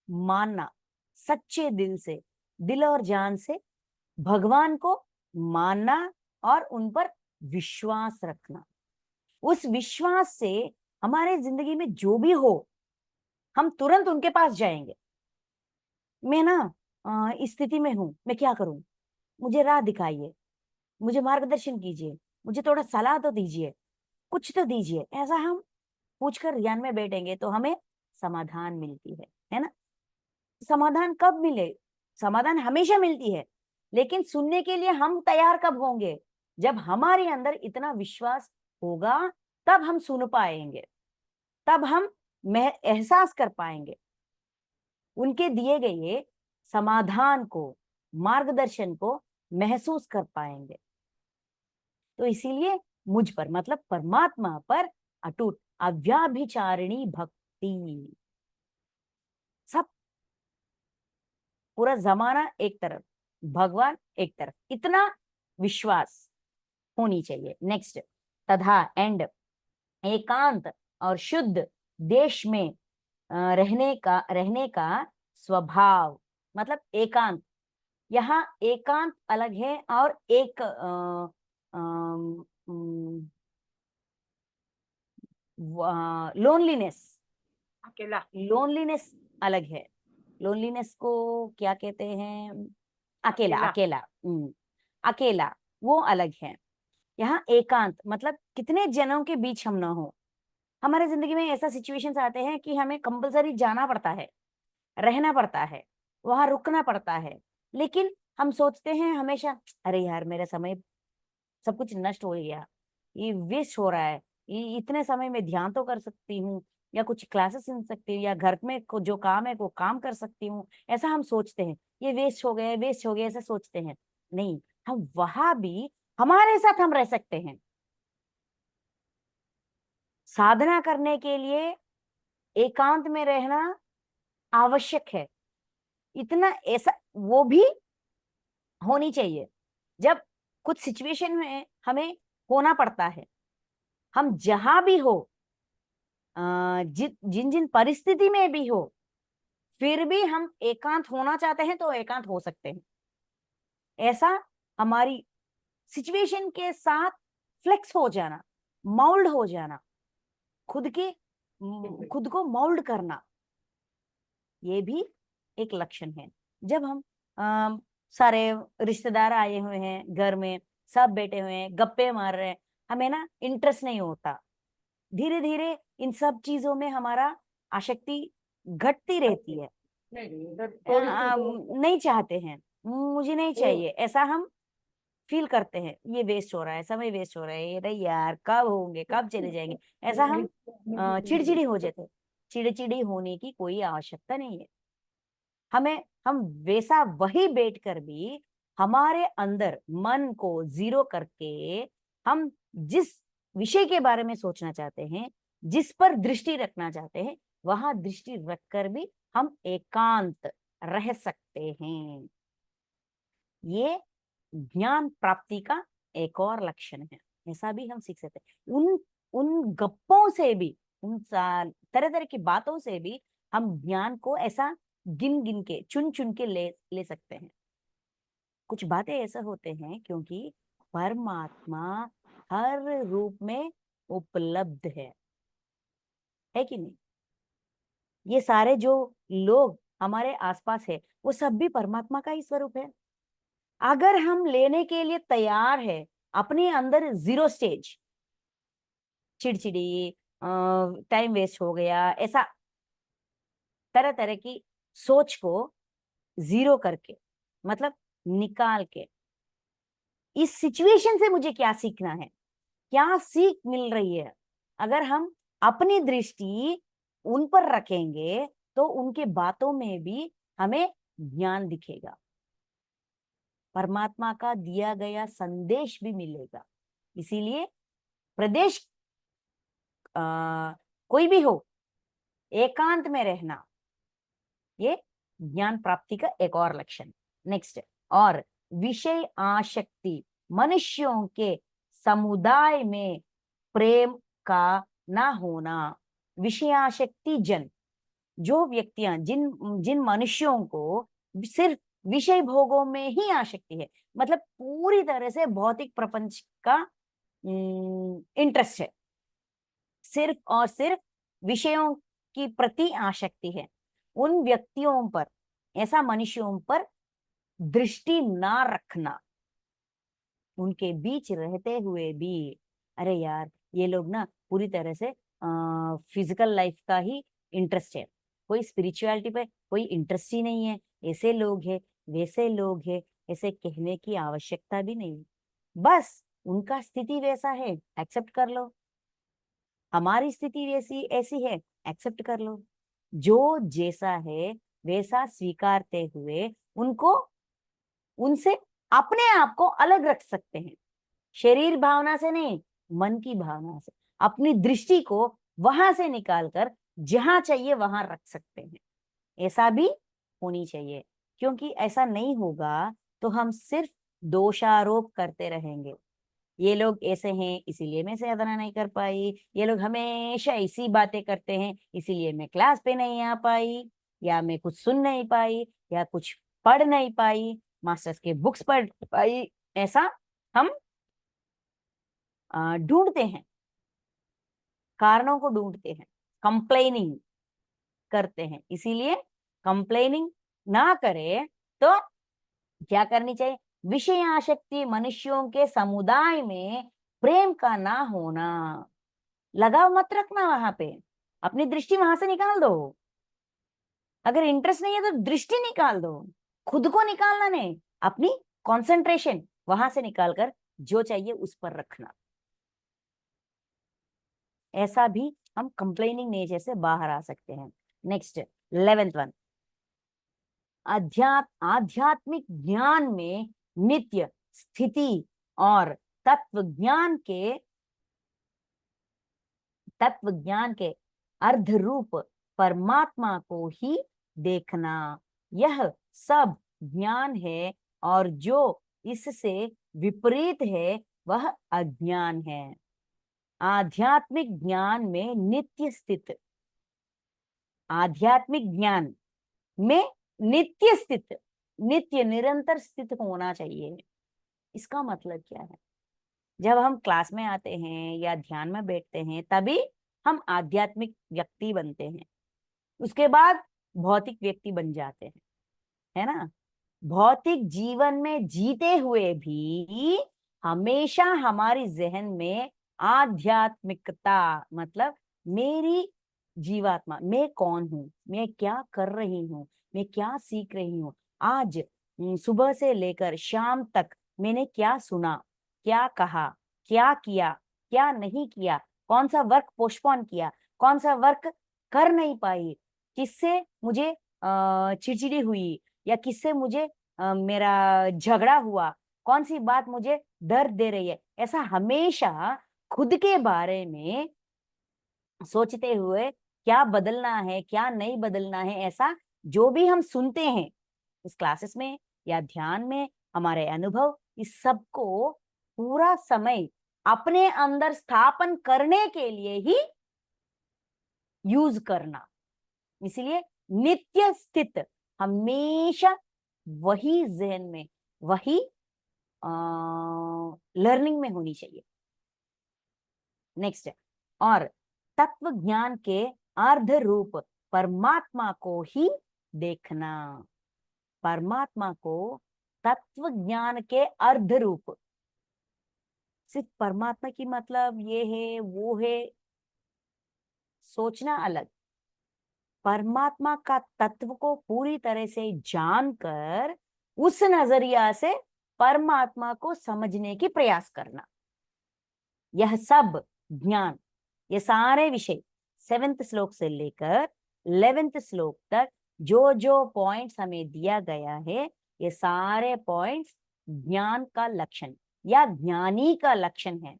Speaker 2: मानना, सच्चे दिल से, दिल और जान से भगवान को मानना और उन पर विश्वास रखना। उस विश्वास से हमारे जिंदगी में जो भी हो हम तुरंत उनके पास जाएंगे। मैं ना इस स्थिति में हूं, मैं क्या करूं, मुझे राह दिखाइए, मुझे मार्गदर्शन कीजिए, मुझे थोड़ा सलाह तो दीजिए, कुछ तो दीजिए। ऐसा हम पूछकर ध्यान में बैठेंगे तो हमें समाधान मिलती है ना। समाधान कब मिले? समाधान हमेशा मिलती है, लेकिन सुनने के लिए हम तैयार कब होंगे? जब हमारे अंदर इतना विश्वास होगा तब हम सुन पाएंगे, तब हम एहसास कर पाएंगे उनके दिए गए समाधान को, मार्गदर्शन को महसूस कर पाएंगे। तो इसीलिए मुझ पर मतलब परमात्मा पर अटूट अव्याभिचारिणी भक्ति। सब पूरा जमाना एक तरफ, भगवान एक तरफ, इतना विश्वास होनी चाहिए। नेक्स्ट, तथा एंड एकांत और शुद्ध देश में रहने का स्वभाव मतलब एकांत। यहाँ एकांत अलग है और एक लोनलीनेस,
Speaker 1: अकेला,
Speaker 2: लोनलीनेस अलग है। लोनलीनेस को क्या कहते हैं? अकेला,
Speaker 1: अकेला।
Speaker 2: अकेला, अकेला वो अलग है। यहाँ एकांत मतलब कितने जनों के बीच हम ना हो। हमारे जिंदगी में ऐसा सिचुएशंस आते हैं कि हमें कंपलसरी जाना पड़ता है, रहना पड़ता है, वहां रुकना पड़ता है, लेकिन हम सोचते हैं हमेशा अरे यार मेरा समय सब कुछ नष्ट हो गया, ये वेस्ट हो रहा है, ये इतने समय में ध्यान तो कर सकती हूँ या कुछ क्लासेस सुन सकती हूँ या घर में जो काम है वो काम कर सकती हूँ। ऐसा हम सोचते हैं, ये वेस्ट हो गया, वेस्ट हो गया, ऐसा सोचते हैं। नहीं, हम वहां भी हमारे साथ हम रह सकते हैं। साधना करने के लिए एकांत में रहना आवश्यक है। इतना ऐसा वो भी होनी चाहिए। जब कुछ सिचुएशन में हमें होना पड़ता है, हम जहां भी हो, जिन जिन परिस्थिति में भी हो, फिर भी हम एकांत होना चाहते हैं तो एकांत हो सकते हैं। ऐसा हमारी सिचुएशन के साथ फ्लेक्स हो जाना, माउल्ड हो जाना, खुद को माउल्ड करना, ये भी एक लक्षण है। जब हम सारे रिश्तेदार आए हुए हैं घर में, सब बैठे हुए हैं, गप्पे मार रहे हैं, हमें ना इंटरेस्ट नहीं होता। धीरे धीरे इन सब चीजों में हमारा आसक्ति घटती रहती है।
Speaker 1: नहीं, थोड़ी सी तो
Speaker 2: नहीं चाहते हैं, मुझे नहीं चाहिए, ऐसा हम फील करते हैं ये वेस्ट हो रहा है, समय वेस्ट हो रहा है, अरे यार कब होंगे, कब चले जाएंगे, ऐसा हम चिड़चिड़ी हो जाते हैं। चिड़चिड़ी होने की कोई आवश्यकता नहीं है। हम वैसा वही बैठकर भी हमारे अंदर मन को जीरो करके हम जिस विषय के बारे में सोचना चाहते हैं, जिस पर दृष्टि रखना चाहते हैं, वहां दृष्टि रखकर भी हम एकांत रह सकते हैं। ये ज्ञान प्राप्ति का एक और लक्षण है। ऐसा भी हम सीख सकते हैं। उन गप्पों से भी, उन तरह तरह की बातों से भी हम ज्ञान को ऐसा गिन गिन के, चुन चुन के ले सकते हैं। कुछ बातें ऐसे होते हैं क्योंकि परमात्मा हर रूप में उपलब्ध है कि नहीं? ये सारे जो लोग हमारे आसपास है वो सब भी परमात्मा का ही स्वरूप है। अगर हम लेने के लिए तैयार है, अपने अंदर जीरो स्टेज, चिड़चिड़ी, टाइम वेस्ट हो गया, ऐसा तरह तरह की सोच को जीरो करके, मतलब निकाल के, इस सिचुएशन से मुझे क्या सीखना है, क्या सीख मिल रही है, अगर हम अपनी दृष्टि उन पर रखेंगे तो उनके बातों में भी हमें ज्ञान दिखेगा, परमात्मा का दिया गया संदेश भी मिलेगा। इसीलिए प्रदेश कोई भी हो, एकांत में रहना ये ज्ञान प्राप्ति का एक और लक्षण। नेक्स्ट, और विषय आसक्ति मनुष्यों के समुदाय में प्रेम का ना होना। विषयाशक्ति जन, जो व्यक्तियां, जिन मनुष्यों को सिर्फ विषय भोगों में ही आसक्ति है, मतलब पूरी तरह से भौतिक प्रपंच का इंटरेस्ट है, सिर्फ और सिर्फ विषयों की प्रति आसक्ति है, उन व्यक्तियों पर, ऐसा मनुष्यों पर दृष्टि ना रखना। उनके बीच रहते हुए भी अरे यार ये लोग ना पूरी तरह से फिजिकल लाइफ का ही इंटरेस्ट है, कोई स्पिरिचुअलिटी पे कोई इंटरेस्ट ही नहीं है, ऐसे लोग हैं, वैसे लोग हैं, ऐसे कहने की आवश्यकता भी नहीं। बस उनका स्थिति वैसा है, एक्सेप्ट कर लो। हमारी स्थिति वैसी ऐसी है, एक्सेप्ट कर लो। जो जैसा है वैसा स्वीकारते हुए उनको, उनसे अपने आप को अलग रख सकते हैं, शरीर भावना से नहीं, मन की भावना से, अपनी दृष्टि को वहां से निकालकर जहां चाहिए वहां रख सकते हैं। ऐसा भी होनी चाहिए, क्योंकि ऐसा नहीं होगा तो हम सिर्फ दोषारोप करते रहेंगे। ये लोग ऐसे हैं इसीलिए मैं साधना नहीं कर पाई, ये लोग हमेशा ऐसी बातें करते हैं इसीलिए मैं क्लास पे नहीं आ पाई, या मैं कुछ सुन नहीं पाई, या कुछ पढ़ नहीं पाई, मास्टर्स के बुक्स पढ़ पाई, ऐसा हम ढूंढते हैं, कारणों को ढूंढते हैं, कंप्लेनिंग करते हैं। इसीलिए कंप्लेनिंग ना करें तो क्या करनी चाहिए? विषय आसक्ति मनुष्यों के समुदाय में प्रेम का ना होना। लगाव मत रखना वहां पे, अपनी दृष्टि वहां से निकाल दो। अगर इंटरेस्ट नहीं है तो दृष्टि निकाल दो, खुद को निकालना नहीं, अपनी कंसंट्रेशन वहां से निकालकर जो चाहिए उस पर रखना। ऐसा भी हम कंप्लेनिंग नेचर से बाहर आ सकते हैं। नेक्स्ट 11th वन, आध्यात्मिक ज्ञान में नित्य स्थिति और तत्व ज्ञान के अर्ध रूप परमात्मा को ही देखना, यह सब ज्ञान है, और जो इससे विपरीत है वह अज्ञान है। आध्यात्मिक ज्ञान में नित्य स्थित, आध्यात्मिक ज्ञान में नित्य स्थित, नित्य निरंतर स्थित होना चाहिए। इसका मतलब क्या है? जब हम क्लास में आते हैं या ध्यान में बैठते हैं तभी हम आध्यात्मिक व्यक्ति बनते हैं, उसके बाद भौतिक व्यक्ति बन जाते हैं, है ना? भौतिक जीवन में जीते हुए भी हमेशा हमारी जहन में आध्यात्मिकता, मतलब मेरी जीवात्मा, मैं कौन हूं, मैं क्या कर रही हूं, मैं क्या सीख रही हूँ, आज सुबह से लेकर शाम तक मैंने क्या सुना, क्या कहा, क्या किया, क्या नहीं किया, कौन सा वर्क पोस्टपोन किया, कौन सा वर्क कर नहीं पाई, किससे मुझे चिड़चिड़ी हुई, या किससे मुझे मेरा झगड़ा हुआ, कौन सी बात मुझे दर्द दे रही है। ऐसा हमेशा खुद के बारे में सोचते हुए क्या बदलना है, क्या नहीं बदलना है, ऐसा जो भी हम सुनते हैं इस क्लासेस में या ध्यान में, हमारे अनुभव, इस सब को पूरा समय अपने अंदर स्थापन करने के लिए ही यूज करना। इसलिए नित्य स्थित हमेशा वही जहन में, वही लर्निंग में होनी चाहिए। नेक्स्ट है, और तत्व ज्ञान के अर्ध रूप परमात्मा को ही देखना। परमात्मा को तत्व ज्ञान के अर्ध रूप, सिर्फ परमात्मा की मतलब ये है वो है, सोचना अलग। परमात्मा का तत्व को पूरी तरह से जानकर उस नजरिया से परमात्मा को समझने की प्रयास करना। यह सब ज्ञान, ये सारे विषय 7वें श्लोक से लेकर 11वें श्लोक तक जो जो पॉइंट्स हमें दिया गया है, ये सारे पॉइंट्स ज्ञान का लक्षण या ज्ञानी का लक्षण है।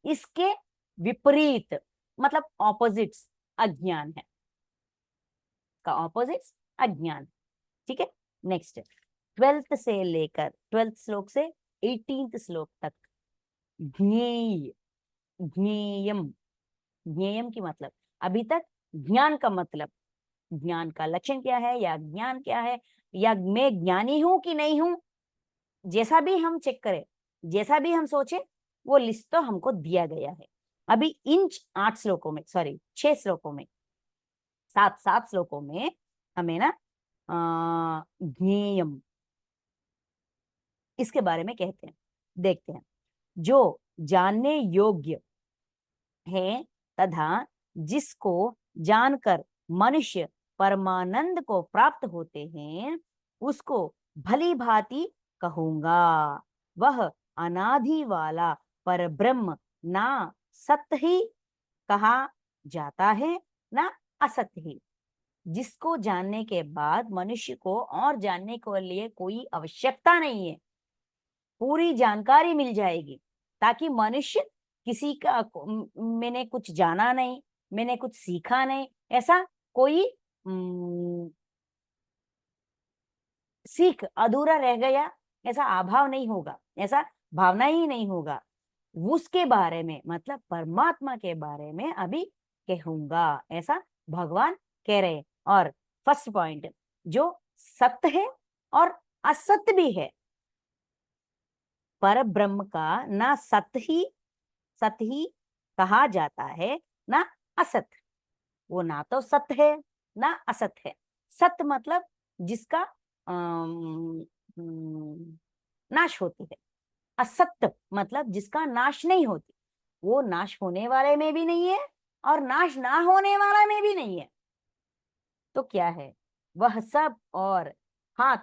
Speaker 2: इसके विपरीत मतलब ऑपोजिट्स अज्ञान है, का ऑपोजिट्स अज्ञान। ठीक है। नेक्स्ट 12th से लेकर 12th श्लोक से 18th श्लोक तक ज्ञेय, ज्ञेयम, ज्ञेयम की मतलब, अभी तक ज्ञान का मतलब, ज्ञान का लक्षण क्या है या ज्ञान क्या है, या मैं ज्ञानी हूं कि नहीं हूं, जैसा भी हम चेक करें, जैसा भी हम सोचे, वो लिस्ट तो हमको दिया गया है। अभी इन 8 श्लोकों में, सॉरी 6 श्लोकों में, 7 श्लोकों में हमें ना ज्ञेयम इसके बारे में कहते हैं। देखते हैं, जो जानने योग्य है तथा जिसको जानकर मनुष्य परमानंद को प्राप्त होते हैं, उसको भली भांति कहूंगा। वह अनादि वाला पर ब्रह्म ना सत्य ही कहा जाता है ना असत्य ही। जिसको जानने के बाद मनुष्य को और जानने के लिए कोई आवश्यकता नहीं है, पूरी जानकारी मिल जाएगी, ताकि मनुष्य किसी का मैंने कुछ जाना नहीं, मैंने कुछ सीखा नहीं, ऐसा कोई सीख अधूरा रह गया, ऐसा अभाव नहीं होगा, ऐसा भावना ही नहीं होगा। उसके बारे में मतलब परमात्मा के बारे में अभी कहूंगा, ऐसा भगवान कह रहे। और फर्स्ट पॉइंट, जो सत्य है और असत्य भी है, पर ब्रह्म का ना सत्य ही कहा जाता है ना असत्य। वो ना तो सत्य है ना असत्य है। सत्य मतलब जिसका नाश होती है, असत्य मतलब जिसका नाश नहीं होती, वो नाश होने वाले में भी नहीं है और नाश ना होने वाला में भी नहीं है। तो क्या है? वह सब और हाथ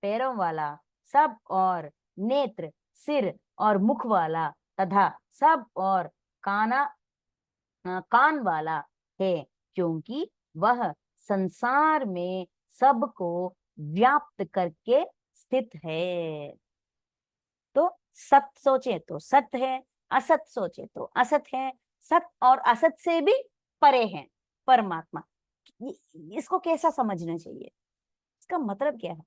Speaker 2: पैरों वाला, सब और नेत्र सिर और मुख वाला तथा सब और कान वाला है, क्योंकि वह संसार में सबको व्याप्त करके स्थित है। तो सत्य सोचे तो सत्य है, असत सोचे तो असत है, सत्य और असत से भी परे है परमात्मा। इसको कैसा समझना चाहिए, इसका मतलब क्या है?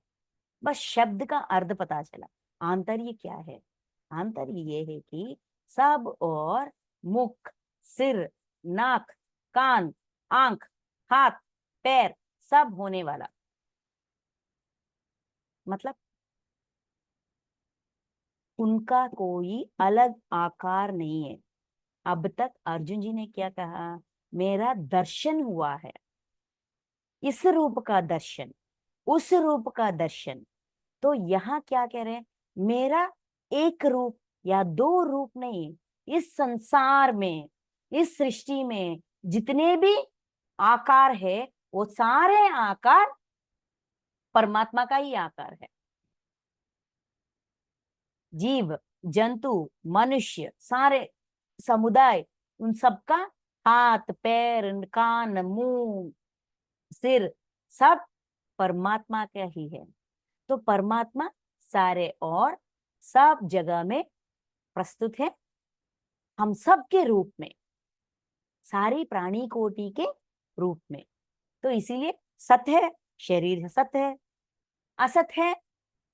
Speaker 2: बस शब्द का अर्थ पता चला, आंतर्य क्या है? आंतर्य ये है कि सब और मुख सिर नाक कान आंख हाथ पैर सब होने वाला, मतलब उनका कोई अलग आकार नहीं है। अब तक अर्जुन जी ने क्या कहा? मेरा दर्शन हुआ है, इस रूप का दर्शन, उस रूप का दर्शन। तो यहाँ क्या कह रहे हैं? मेरा एक रूप या दो रूप नहीं, इस संसार में, इस सृष्टि में जितने भी आकार है, वो सारे आकार परमात्मा का ही आकार है। जीव, जंतु, मनुष्य, सारे समुदाय, उन सबका हाथ, पैर, कान, मुंह, सिर, सब परमात्मा का ही है। तो परमात्मा सारे और सब जगह में प्रस्तुत है, हम सब के रूप में, सारी प्राणी कोटि के रूप में। तो इसीलिए सत्य है, शरीर सत्य है, असत है,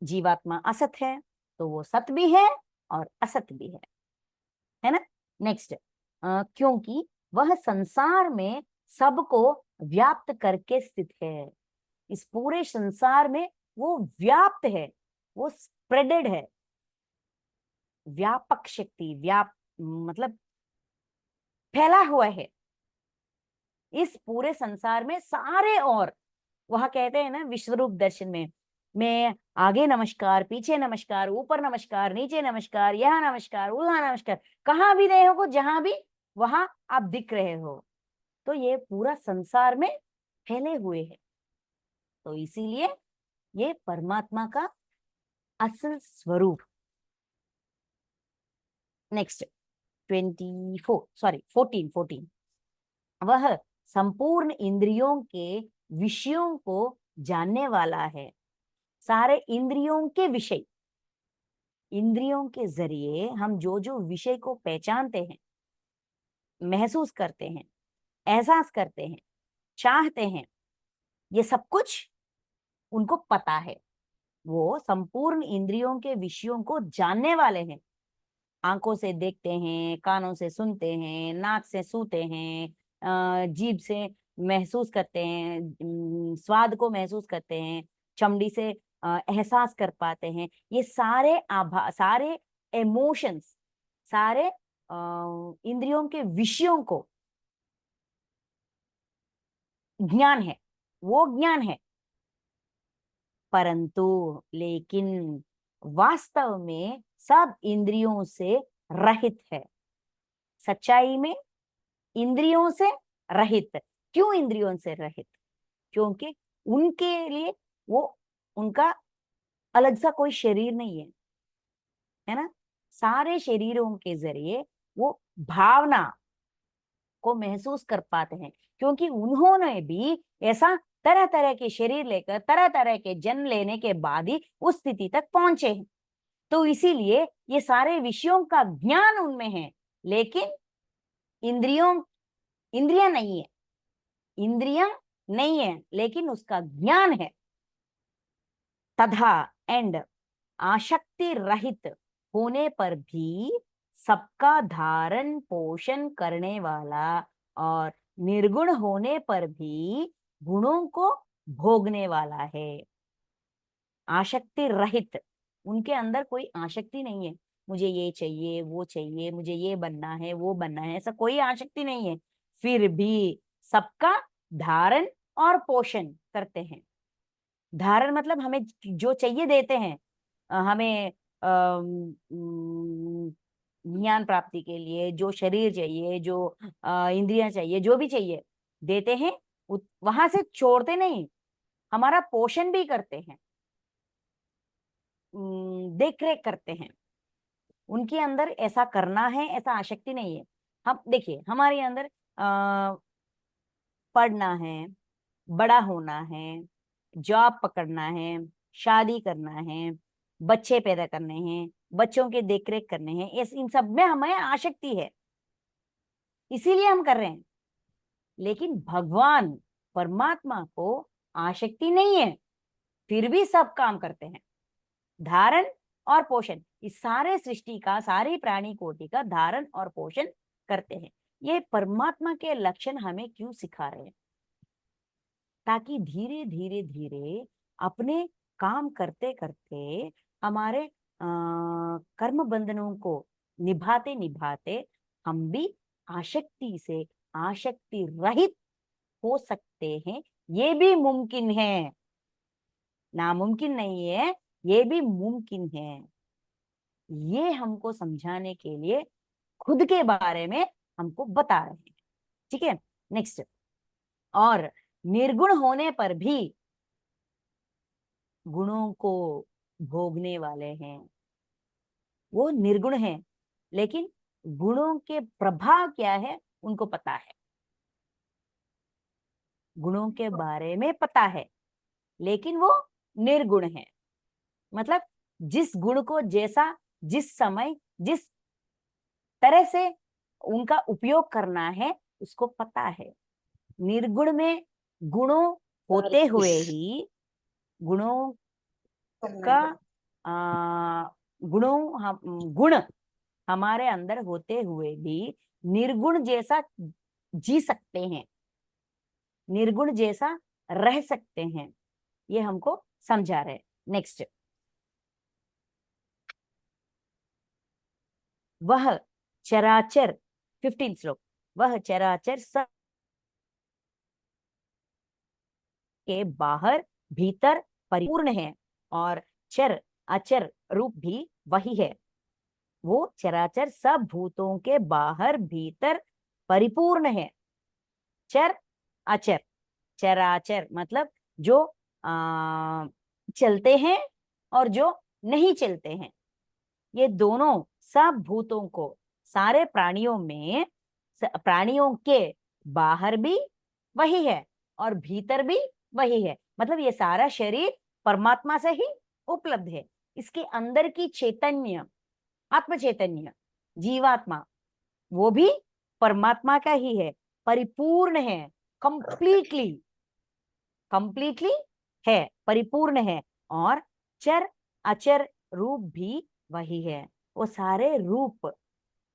Speaker 2: जीवात्मा असत है, तो वो सत्य भी है और असत भी है ना। नेक्स्ट, क्योंकि वह संसार में सबको व्याप्त करके स्थित है। इस पूरे संसार में वो व्याप्त है, वो स्प्रेडेड है, व्यापक शक्ति, मतलब फैला हुआ है इस पूरे संसार में सारे। और वह कहते हैं ना विश्वरूप दर्शन में, मैं आगे नमस्कार, पीछे नमस्कार, ऊपर नमस्कार, नीचे नमस्कार, यहाँ नमस्कार, वहां नमस्कार, कहाँ भी रहे हो, जहां भी, वहां आप दिख रहे हो। तो ये पूरा संसार में फैले हुए है। तो इसीलिए ये परमात्मा का असल स्वरूप। नेक्स्ट 14 वह संपूर्ण इंद्रियों के विषयों को जानने वाला है। सारे इंद्रियों के विषय, इंद्रियों के जरिए हम जो जो विषय को पहचानते हैं, महसूस करते हैं, एहसास करते हैं, चाहते हैं, ये सब कुछ उनको पता है। वो संपूर्ण इंद्रियों के विषयों को जानने वाले हैं। आंखों से देखते हैं, कानों से सुनते हैं, नाक से सूते हैं, जीभ से महसूस करते हैं, स्वाद को महसूस करते हैं, चमड़ी से एहसास कर पाते हैं। ये सारे सारे इमोशंस, सारे इंद्रियों के विषयों को ज्ञान है, वो ज्ञान है। परंतु लेकिन वास्तव में सब इंद्रियों से रहित है। सच्चाई में इंद्रियों से रहित। क्यों इंद्रियों से रहित? क्योंकि उनके लिए वो, उनका अलग सा कोई शरीर नहीं है ना। सारे शरीरों के जरिए वो भावना को महसूस कर पाते हैं, क्योंकि उन्होंने भी ऐसा तरह तरह के शरीर लेकर, तरह तरह के जन्म लेने के बाद ही उस स्थिति तक पहुंचे हैं। तो इसीलिए ये सारे विषयों का ज्ञान उनमें है, लेकिन इंद्रियां नहीं है, इंद्रियां नहीं है, लेकिन उसका ज्ञान है। तथा एंड आसक्ति रहित होने पर भी सबका धारण पोषण करने वाला, और निर्गुण होने पर भी गुणों को भोगने वाला है। आसक्ति रहित, उनके अंदर कोई आसक्ति नहीं है, मुझे ये चाहिए, वो चाहिए, मुझे ये बनना है, वो बनना है, ऐसा कोई आसक्ति नहीं है। फिर भी सबका धारण और पोषण करते हैं। धारण मतलब हमें जो चाहिए देते हैं, हमें ज्ञान प्राप्ति के लिए जो शरीर चाहिए, जो इंद्रियां चाहिए, जो भी चाहिए देते हैं, वहां से छोड़ते नहीं, हमारा पोषण भी करते हैं, देख रेख करते हैं। उनके अंदर ऐसा करना है, ऐसा आसक्ति नहीं है। हम देखिए, हमारे अंदर पढ़ना है, बड़ा होना है, जॉब पकड़ना है, शादी करना है, बच्चे पैदा करने हैं, बच्चों के देखरेख करने हैं, इन सब में हमें आसक्ति है, इसीलिए हम कर रहे हैं। लेकिन भगवान परमात्मा को आसक्ति नहीं है, फिर भी सब काम करते हैं। धारण और पोषण, इस सारे सृष्टि का, सारी प्राणी कोटि का धारण और पोषण करते हैं। ये परमात्मा के लक्षण हमें क्यों सिखा रहे हैं? ताकि धीरे धीरे धीरे अपने काम करते करते हमारे कर्म बंधनों को निभाते निभाते हम भी आसक्ति से आसक्ति रहित हो सकते हैं। ये भी मुमकिन है, नामुमकिन नहीं है, ये भी मुमकिन है। ये हमको समझाने के लिए खुद के बारे में हमको बता रहे हैं। ठीक है, नेक्स्ट। और निर्गुण होने पर भी गुणों को भोगने वाले हैं। वो निर्गुण है, लेकिन गुणों के प्रभाव क्या है उनको पता है, गुणों के बारे में पता है, लेकिन वो निर्गुण है। मतलब जिस गुण को जैसा, जिस समय, जिस तरह से उनका उपयोग करना है उसको पता है। निर्गुण में गुणों होते हुए ही, गुणों का गुण हमारे अंदर होते हुए भी निर्गुण जैसा जी सकते हैं, निर्गुण जैसा रह सकते हैं, ये हमको समझा रहे। नेक्स्ट, वह चराचर, 15 श्लोक, वह चराचर सब के बाहर भीतर परिपूर्ण है और चर अचर रूप भी वही है। वो चराचर सब भूतों के बाहर भीतर परिपूर्ण है। चर अचर, चराचर मतलब जो चलते हैं और जो नहीं चलते हैं, ये दोनों सब भूतों को, सारे प्राणियों में, प्राणियों के बाहर भी वही है और भीतर भी वही है। मतलब ये सारा शरीर परमात्मा से ही उपलब्ध है। इसके अंदर की चैतन्य, आत्म चैतन्य, जीवात्मा, वो भी परमात्मा का ही है, परिपूर्ण है, कंप्लीटली, कंप्लीटली है, परिपूर्ण है। और चर अचर रूप भी वही है, वो सारे रूप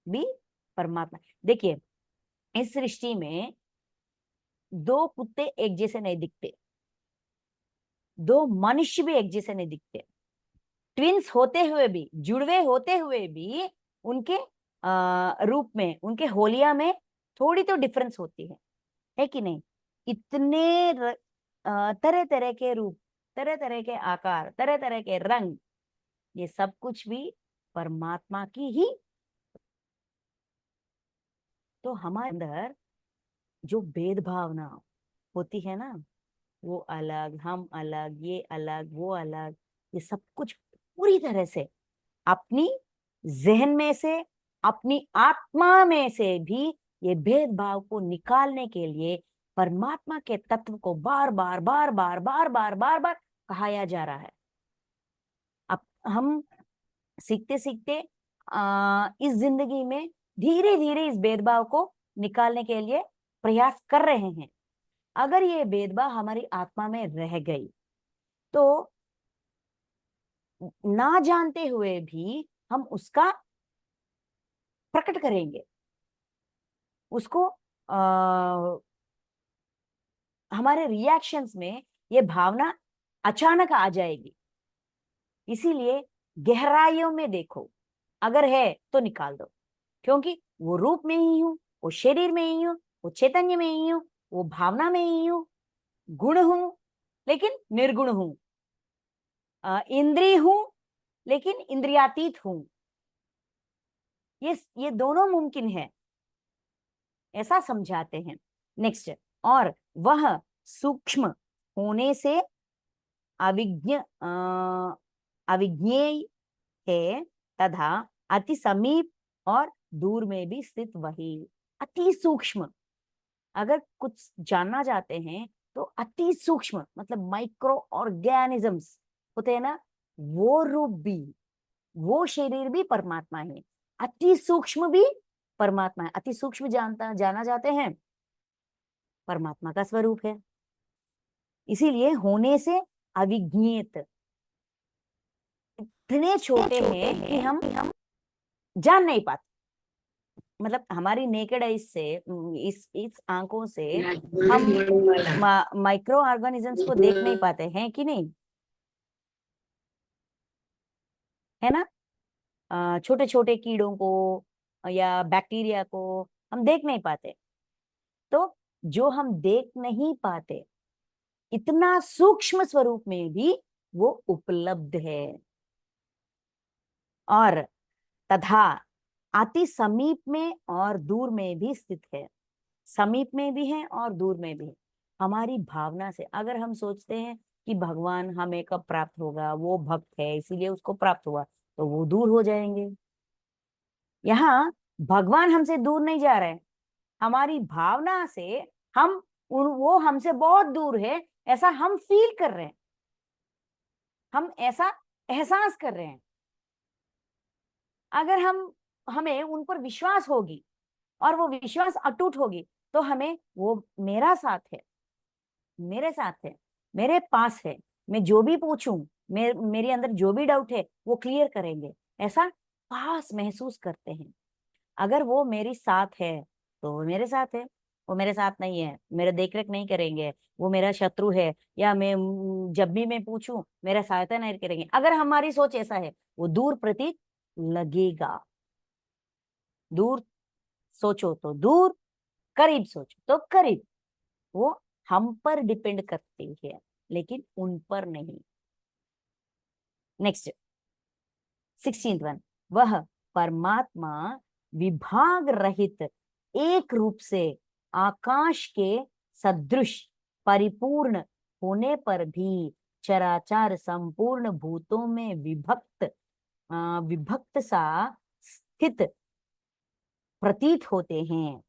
Speaker 2: भी परमात्मा। देखिए, इस सृष्टि में दो कुत्ते एक जैसे नहीं दिखते, दो मनुष्य भी एक जैसे नहीं दिखते, ट्विंस होते हुए भी, जुड़वे होते हुए भी उनके रूप में, उनके होलिया में थोड़ी तो डिफरेंस होती है कि नहीं? इतने तरह तरह के रूप, तरह तरह के आकार, तरह तरह के रंग, ये सब कुछ भी परमात्मा की ही। तो हमारे अंदर जो भेदभावना होती है ना, वो अलग, हम अलग, ये अलग, वो अलग, ये सब कुछ पूरी तरह से अपनी जहन में से, अपनी आत्मा में से भी ये भेदभाव को निकालने के लिए परमात्मा के तत्व को बार बार बार बार बार बार बार बार कहाया जा रहा है। अब हम सीखते सीखते इस जिंदगी में धीरे धीरे इस भेदभाव को निकालने के लिए प्रयास कर रहे हैं। अगर ये भेदभाव हमारी आत्मा में रह गई तो ना जानते हुए भी हम उसका प्रकट करेंगे, उसको हमारे रिएक्शंस में ये भावना अचानक आ जाएगी। इसीलिए गहराइयों में देखो, अगर है तो निकाल दो, क्योंकि वो रूप में ही हूं, वो शरीर में ही हूं, वो चैतन्य में ही हूं, वो भावना में ही हूं, गुण हूं लेकिन निर्गुण हूं, इंद्रिय हूं लेकिन इंद्रियातीत हूं। ये दोनों मुमकिन है, ऐसा समझाते हैं। नेक्स्ट, और वह सूक्ष्म होने से अविज्ञ अविज्ञेय है तथा अति समीप और दूर में भी स्थित वही। अति सूक्ष्म, अगर कुछ जानना चाहते हैं तो अति सूक्ष्म मतलब माइक्रो ऑर्गेनिजम्स होते हैं ना, वो रूप भी, वो शरीर भी परमात्मा है, अति सूक्ष्म भी परमात्मा है। अति सूक्ष्म जाना जाते हैं, परमात्मा का स्वरूप है। इसीलिए होने से अविज्ञेत, इतने छोटे हैं कि हम जान नहीं पाते। मतलब हमारी नेकेड आइज से, इस आंखों से हम माइक्रो ऑर्गेनिजम्स को देख नहीं पाते हैं कि नहीं, है ना? छोटे छोटे कीड़ों को या बैक्टीरिया को हम देख नहीं पाते। तो जो हम देख नहीं पाते, इतना सूक्ष्म स्वरूप में भी वो उपलब्ध है। और तथा अति समीप में और दूर में भी स्थित है, समीप में भी है और दूर में भी है। हमारी भावना से अगर हम सोचते हैं कि भगवान हमें कब प्राप्त होगा, वो भक्त है इसीलिए उसको प्राप्त हुआ, तो वो दूर हो जाएंगे। यहाँ भगवान हमसे दूर नहीं जा रहे हैं, हमारी भावना से हम वो हमसे बहुत दूर है ऐसा हम फील कर रहे हैं, हम ऐसा एहसास कर रहे हैं। अगर हमें उन पर विश्वास होगी और वो विश्वास अटूट होगी तो हमें वो मेरा साथ है, मेरे साथ है, मेरे पास है, मैं जो भी पूछूं, मेरे अंदर जो भी डाउट है वो क्लियर करेंगे, ऐसा पास महसूस करते हैं। अगर वो मेरी साथ है तो वो मेरे साथ है, वो मेरे साथ नहीं है मेरा देख रेख नहीं करेंगे, वो मेरा शत्रु है, या मैं जब भी मैं पूछूं मेरा सहायता नहीं करेंगे, अगर हमारी सोच ऐसा है वो दूर प्रतीत लगेगा। दूर सोचो तो दूर, करीब सोचो तो करीब, वो हम पर डिपेंड करती है लेकिन उन पर नहीं। नेक्स्ट 16th वन, वह परमात्मा विभाग रहित एक रूप से आकाश के सदृश परिपूर्ण होने पर भी चराचर संपूर्ण भूतों में विभक्त सा स्थित प्रतीत होते हैं,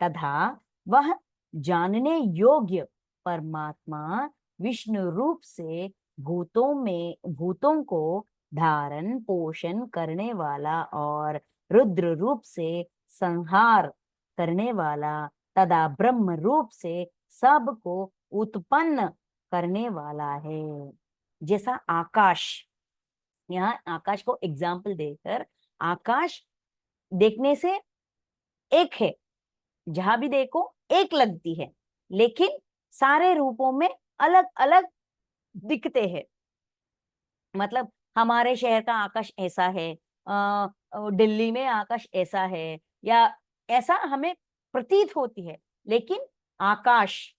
Speaker 2: तथा वह जानने योग्य परमात्मा विष्णु रूप से भूतों को धारण पोषण करने वाला और रुद्र रूप से संहार करने वाला तथा ब्रह्म रूप से सबको उत्पन्न करने वाला है। जैसा आकाश, यहाँ आकाश को एग्जाम्पल देकर, आकाश देखने से एक है, जहां भी देखो एक लगती है, लेकिन सारे रूपों में अलग अलग दिखते हैं। मतलब हमारे शहर का आकाश ऐसा है, दिल्ली में आकाश ऐसा है, या ऐसा हमें प्रतीत होती है, लेकिन आकाश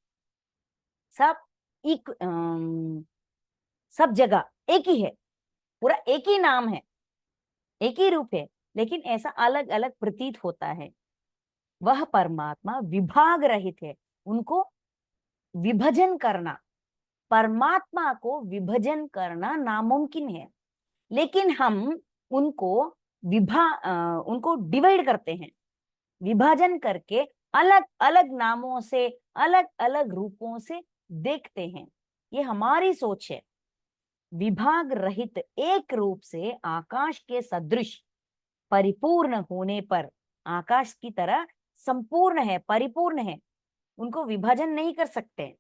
Speaker 2: सब सब जगह एक ही है, पूरा एक ही नाम है, एक ही रूप है, लेकिन ऐसा अलग अलग प्रतीत होता है। वह परमात्मा विभाग रहित है, उनको विभजन करना, परमात्मा को विभजन करना नामुमकिन है, लेकिन हम उनको उनको डिवाइड करते हैं, विभाजन करके अलग अलग नामों से अलग अलग रूपों से देखते हैं। ये हमारी सोच है। विभाग रहित एक रूप से आकाश के सदृश परिपूर्ण होने पर, आकाश की तरह संपूर्ण है, परिपूर्ण है, उनको विभाजन नहीं कर सकते,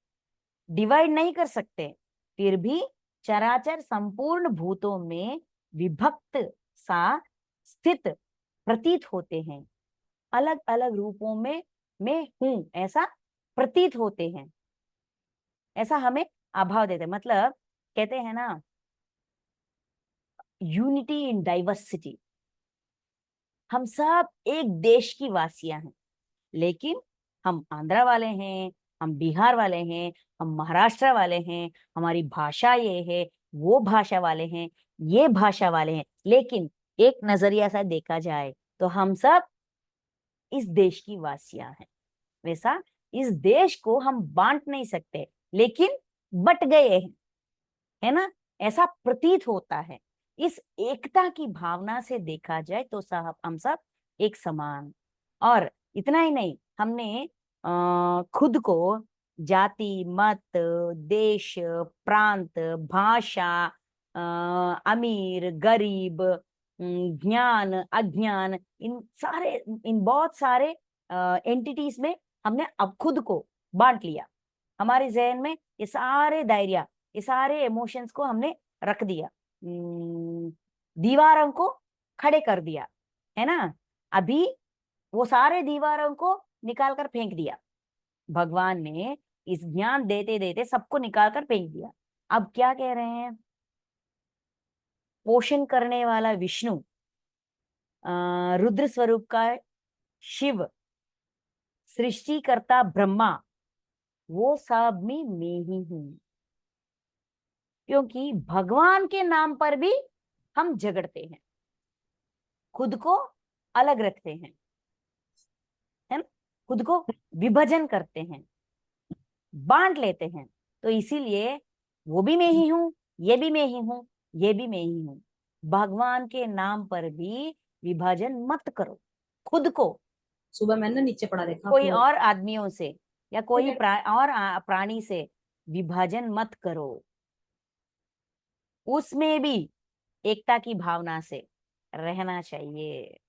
Speaker 2: डिवाइड नहीं कर सकते, फिर भी चराचर संपूर्ण भूतों में विभक्त सा स्थित प्रतीत होते हैं, अलग अलग रूपों में मैं हूं ऐसा प्रतीत होते हैं, ऐसा हमें अभाव देते हैं। मतलब कहते हैं ना, यूनिटी इन डाइवर्सिटी। हम सब एक देश की वासियां हैं, लेकिन हम आंध्रा वाले हैं, हम बिहार वाले हैं, हम महाराष्ट्र वाले हैं, हमारी भाषा ये है, वो भाषा वाले हैं, ये भाषा वाले हैं, लेकिन एक नजरिया से देखा जाए तो हम सब इस देश की वासियां हैं। वैसा इस देश को हम बांट नहीं सकते, लेकिन बट गए हैं, है ना, ऐसा प्रतीत होता है। इस एकता की भावना से देखा जाए तो साहब हम सब एक समान। और इतना ही नहीं, हमने खुद को जाति मत देश प्रांत भाषा अमीर गरीब ज्ञान अज्ञान, इन बहुत सारे एंटिटीज में हमने अब खुद को बांट लिया। हमारे जहन में ये सारे दायरिया, ये सारे इमोशंस को हमने रख दिया, दीवारों को खड़े कर दिया, है ना। अभी वो सारे दीवारों को निकाल कर फेंक दिया, भगवान ने इस ज्ञान देते देते सबको निकाल कर फेंक दिया। अब क्या कह रहे हैं, पोषण करने वाला विष्णु, रुद्र स्वरूप का शिव, सृष्टिकर्ता ब्रह्मा, वो सब में मैं ही हूं। क्योंकि भगवान के नाम पर भी हम झगड़ते हैं, खुद को अलग रखते हैं, है ना, खुद को विभाजन करते हैं, बांट लेते हैं। तो इसीलिए वो भी मैं ही हूं, ये भी मैं ही हूं, ये भी मैं ही हूं। भगवान के नाम पर भी विभाजन मत करो खुद को
Speaker 1: सुबह मैंने नीचे पढ़ा देखा
Speaker 2: कोई
Speaker 1: आपको।
Speaker 2: और आदमियों से या कोई
Speaker 1: है।
Speaker 2: प्राणी से विभाजन मत करो, उसमें भी एकता की भावना से रहना चाहिए।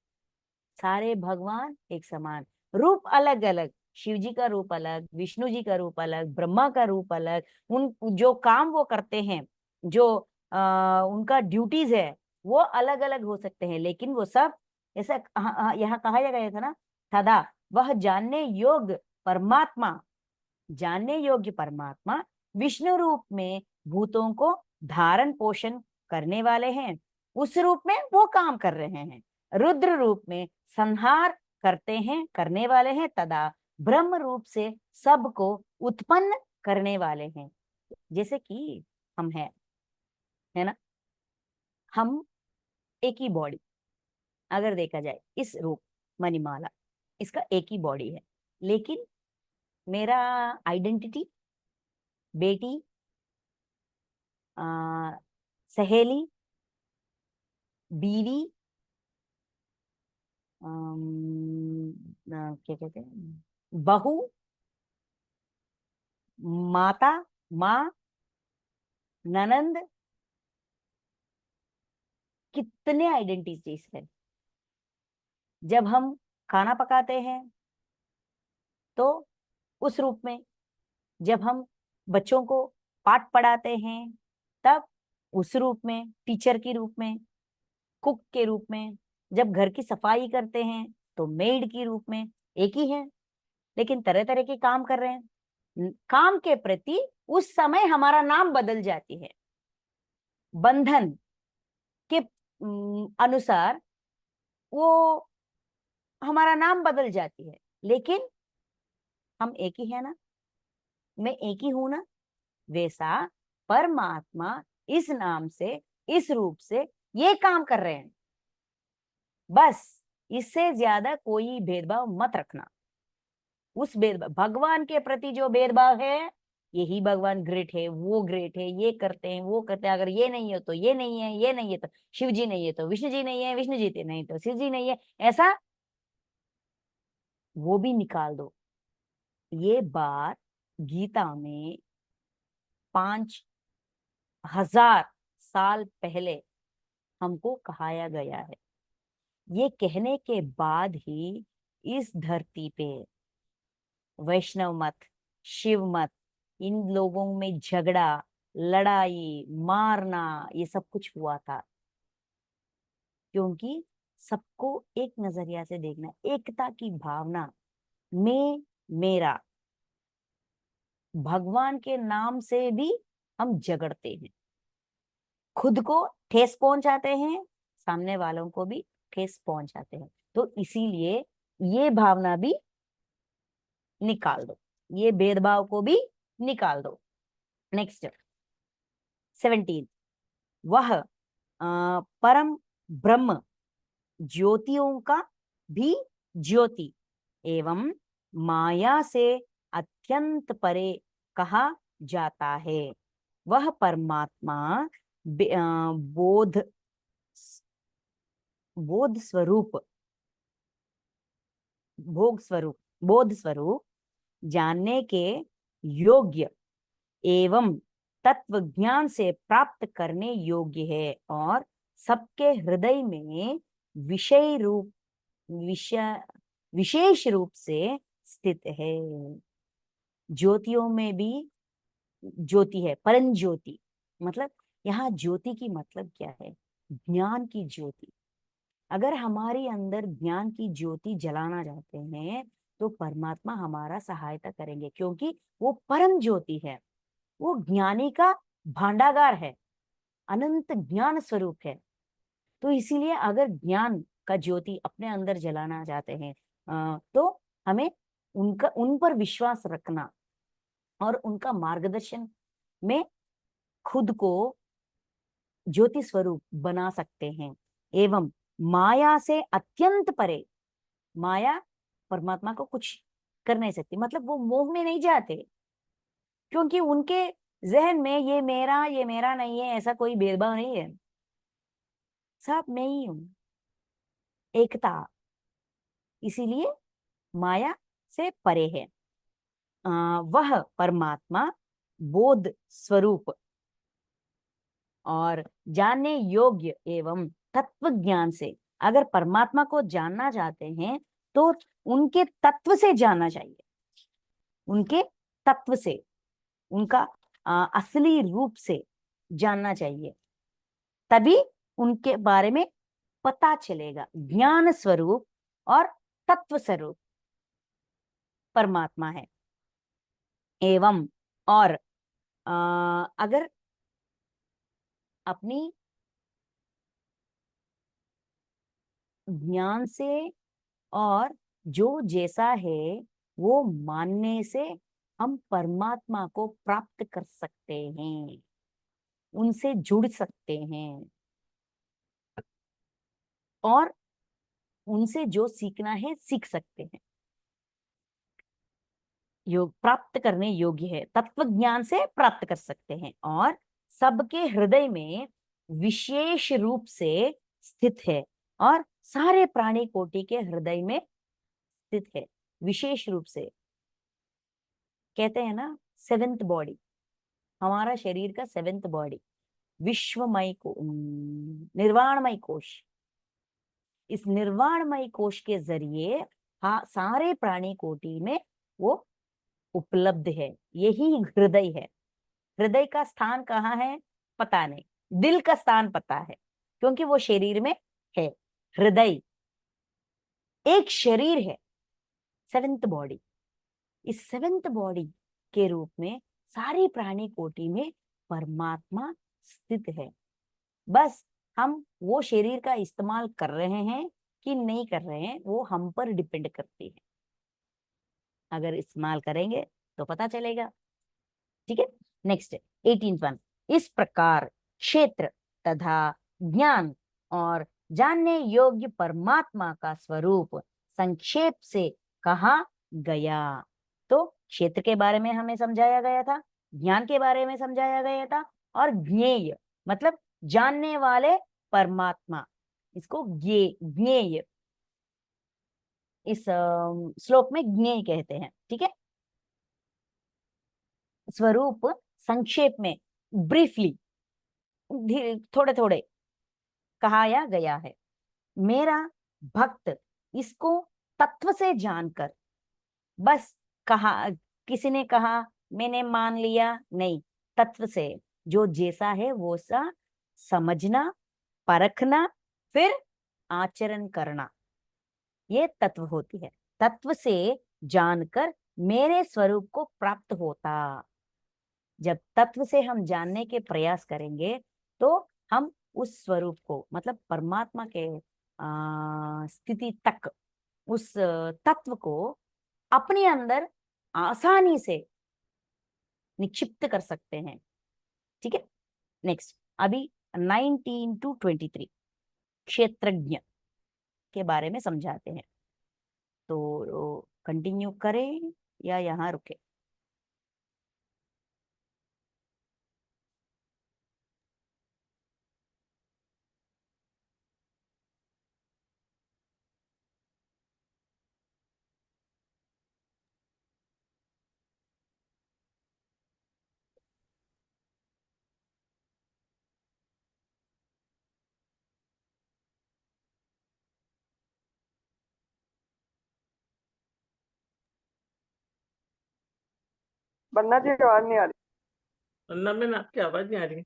Speaker 2: सारे भगवान एक समान, रूप अलग अलग, शिव जी का रूप अलग, विष्णु जी का रूप अलग, ब्रह्मा का रूप अलग, उन जो काम वो करते हैं, जो उनका ड्यूटीज है वो अलग अलग हो सकते हैं, लेकिन वो सब ऐसा यहाँ कहा गया था ना, सदा वह जानने योग्य परमात्मा, जानने योग्य परमात्मा विष्णु रूप में भूतों को धारण पोषण करने वाले हैं, उस रूप में वो काम कर रहे हैं। रुद्र रूप में संहार करते हैं, करने वाले हैं, तथा ब्रह्म रूप से सबको उत्पन्न करने वाले हैं। जैसे कि हम हैं, है ना, हम एक ही बॉडी, अगर देखा जाए इस रूप मणिमाला, इसका एक ही बॉडी है, लेकिन मेरा आइडेंटिटी बेटी, सहेली, बीवी, क्या कहते हैं, बहू, माता, माँ, ननंद, कितने आइडेंटिटीज है। जब हम खाना पकाते हैं तो उस रूप में, जब हम बच्चों को पाठ पढ़ाते हैं तब उस रूप में, टीचर के रूप में, कुक के रूप में, जब घर की सफाई करते हैं तो मेड के रूप में, एक ही है, लेकिन तरह तरह के काम कर रहे हैं। काम के प्रति उस समय हमारा नाम बदल जाती है, बंधन के अनुसार वो हमारा नाम बदल जाती है, लेकिन हम एक ही है ना, मैं एक ही हूं ना। वैसा परमात्मा इस नाम से, इस रूप से ये काम कर रहे हैं, बस इससे ज्यादा कोई भेदभाव मत रखना। उस भेदभाव, भगवान के प्रति जो भेदभाव है, यही भगवान ग्रेट है, वो ग्रेट है, ये करते हैं, वो करते हैं, अगर ये नहीं है तो ये नहीं है, ये नहीं है तो शिव जी नहीं है तो विष्णु जी नहीं है, विष्णु जी नहीं तो शिव जी नहीं है, ऐसा वो भी निकाल दो। ये बात गीता में 5000 साल पहले हमको कहाया गया है। ये कहने के बाद ही इस धरती पे वैष्णव मत, शिव मत, इन लोगों में झगड़ा, लड़ाई, मारना, ये सब कुछ हुआ था, क्योंकि सबको एक नजरिया से देखना, एकता की भावना, मैं, मेरा, भगवान के नाम से भी हम झगड़ते हैं, खुद को ठेस पहुंचाते हैं, सामने वालों को भी ठेस पहुंचाते हैं। तो इसीलिए ये भावना भी निकाल दो, ये भेदभाव को भी निकाल दो। नेक्स्ट 17, वह परम ब्रह्म ज्योतियों का भी ज्योति एवं माया से अत्यंत परे कहा जाता है। वह परमात्मा बोध बोध स्वरूप, भोग स्वरूप, बोध स्वरूप, जानने के योग्य एवं तत्व ज्ञान से प्राप्त करने योग्य है, और सबके हृदय में विषय रूप, विशेष रूप से स्थित है। ज्योतियों में भी ज्योति है, परम ज्योति, मतलब यहाँ ज्योति की मतलब क्या है, ज्ञान की ज्योति। अगर हमारे अंदर ज्ञान की ज्योति जलाना चाहते हैं तो परमात्मा हमारा सहायता करेंगे, क्योंकि वो परम ज्योति है, वो ज्ञानी का भांडागार है, अनंत ज्ञान स्वरूप है। तो इसीलिए अगर ज्ञान का ज्योति अपने अंदर जलाना चाहते हैं तो हमें उन पर विश्वास रखना और उनका मार्गदर्शन में खुद को ज्योति स्वरूप बना सकते हैं। एवं माया से अत्यंत परे, माया परमात्मा को कुछ कर नहीं सकती, मतलब वो मोह में नहीं जाते, क्योंकि उनके जहन में ये मेरा नहीं है, ऐसा कोई भेदभाव नहीं है, सब मैं ही हूं। एकता, इसीलिए माया से परे है। वह परमात्मा बोध स्वरूप और जानने योग्य एवं तत्व ज्ञान से, अगर परमात्मा को जानना चाहते हैं तो उनके तत्व से जानना चाहिए, उनके तत्व से, उनका असली रूप से जानना चाहिए, तभी उनके बारे में पता चलेगा। ज्ञान स्वरूप और तत्व स्वरूप परमात्मा है। एवं और अगर अपनी ज्ञान से और जो जैसा है वो मानने से हम परमात्मा को प्राप्त कर सकते हैं, उनसे जुड़ सकते हैं और उनसे जो सीखना है सीख सकते हैं। योग प्राप्त करने योग्य है, तत्व ज्ञान से प्राप्त कर सकते हैं और सबके हृदय में विशेष रूप से स्थित है और सारे प्राणी कोटि के हृदय में स्थित है विशेष रूप से। कहते हैं ना सेवेंथ बॉडी, हमारा शरीर का सेवेंथ बॉडी विश्वमय को निर्वाणमय कोश, इस निर्वाणमय कोश के जरिए सारे प्राणी कोटि में वो उपलब्ध है। यही हृदय है। हृदय का स्थान कहाँ है पता नहीं, दिल का स्थान पता है क्योंकि वो शरीर में है। हृदय एक शरीर है, सेवेंथ बॉडी। इस सेवेंथ बॉडी के रूप में सारी प्राणी कोटि में परमात्मा स्थित है। बस हम वो शरीर का इस्तेमाल कर रहे हैं कि नहीं कर रहे हैं वो हम पर डिपेंड करती है। अगर इस्तेमाल करेंगे तो पता चलेगा। ठीक है, नेक्स्ट 18th इस प्रकार क्षेत्र तथा ज्ञान और जानने योग्य परमात्मा का स्वरूप संक्षेप से कहा गया। तो क्षेत्र के बारे में हमें समझाया गया था, ज्ञान के बारे में समझाया गया था और ज्ञेय मतलब जानने वाले परमात्मा, इसको ज्ञेय इस श्लोक में ज्ञेय कहते हैं। ठीक है, स्वरूप संक्षेप में ब्रीफली थोड़े थोड़े कहाया गया है। मेरा भक्त इसको तत्व से जानकर, बस कहा किसी ने कहा मैंने मान लिया नहीं, तत्व से जो जैसा है वो सा समझना, परखना, फिर आचरण करना, ये तत्व होती है। तत्व से जानकर मेरे स्वरूप को प्राप्त होता। जब तत्व से हम जानने के प्रयास करेंगे तो हम उस स्वरूप को मतलब परमात्मा के स्थिति तक उस तत्व को अपने अंदर आसानी से निक्षिप्त कर सकते हैं। ठीक है, नेक्स्ट अभी 19 to 23 क्षेत्रज्ञ के बारे में समझाते हैं। तो कंटिन्यू करें या यहाँ रुके?
Speaker 4: बन्ना जी आवाज नहीं आ रही।
Speaker 5: वरना मैम आपकी आवाज नहीं आ रही।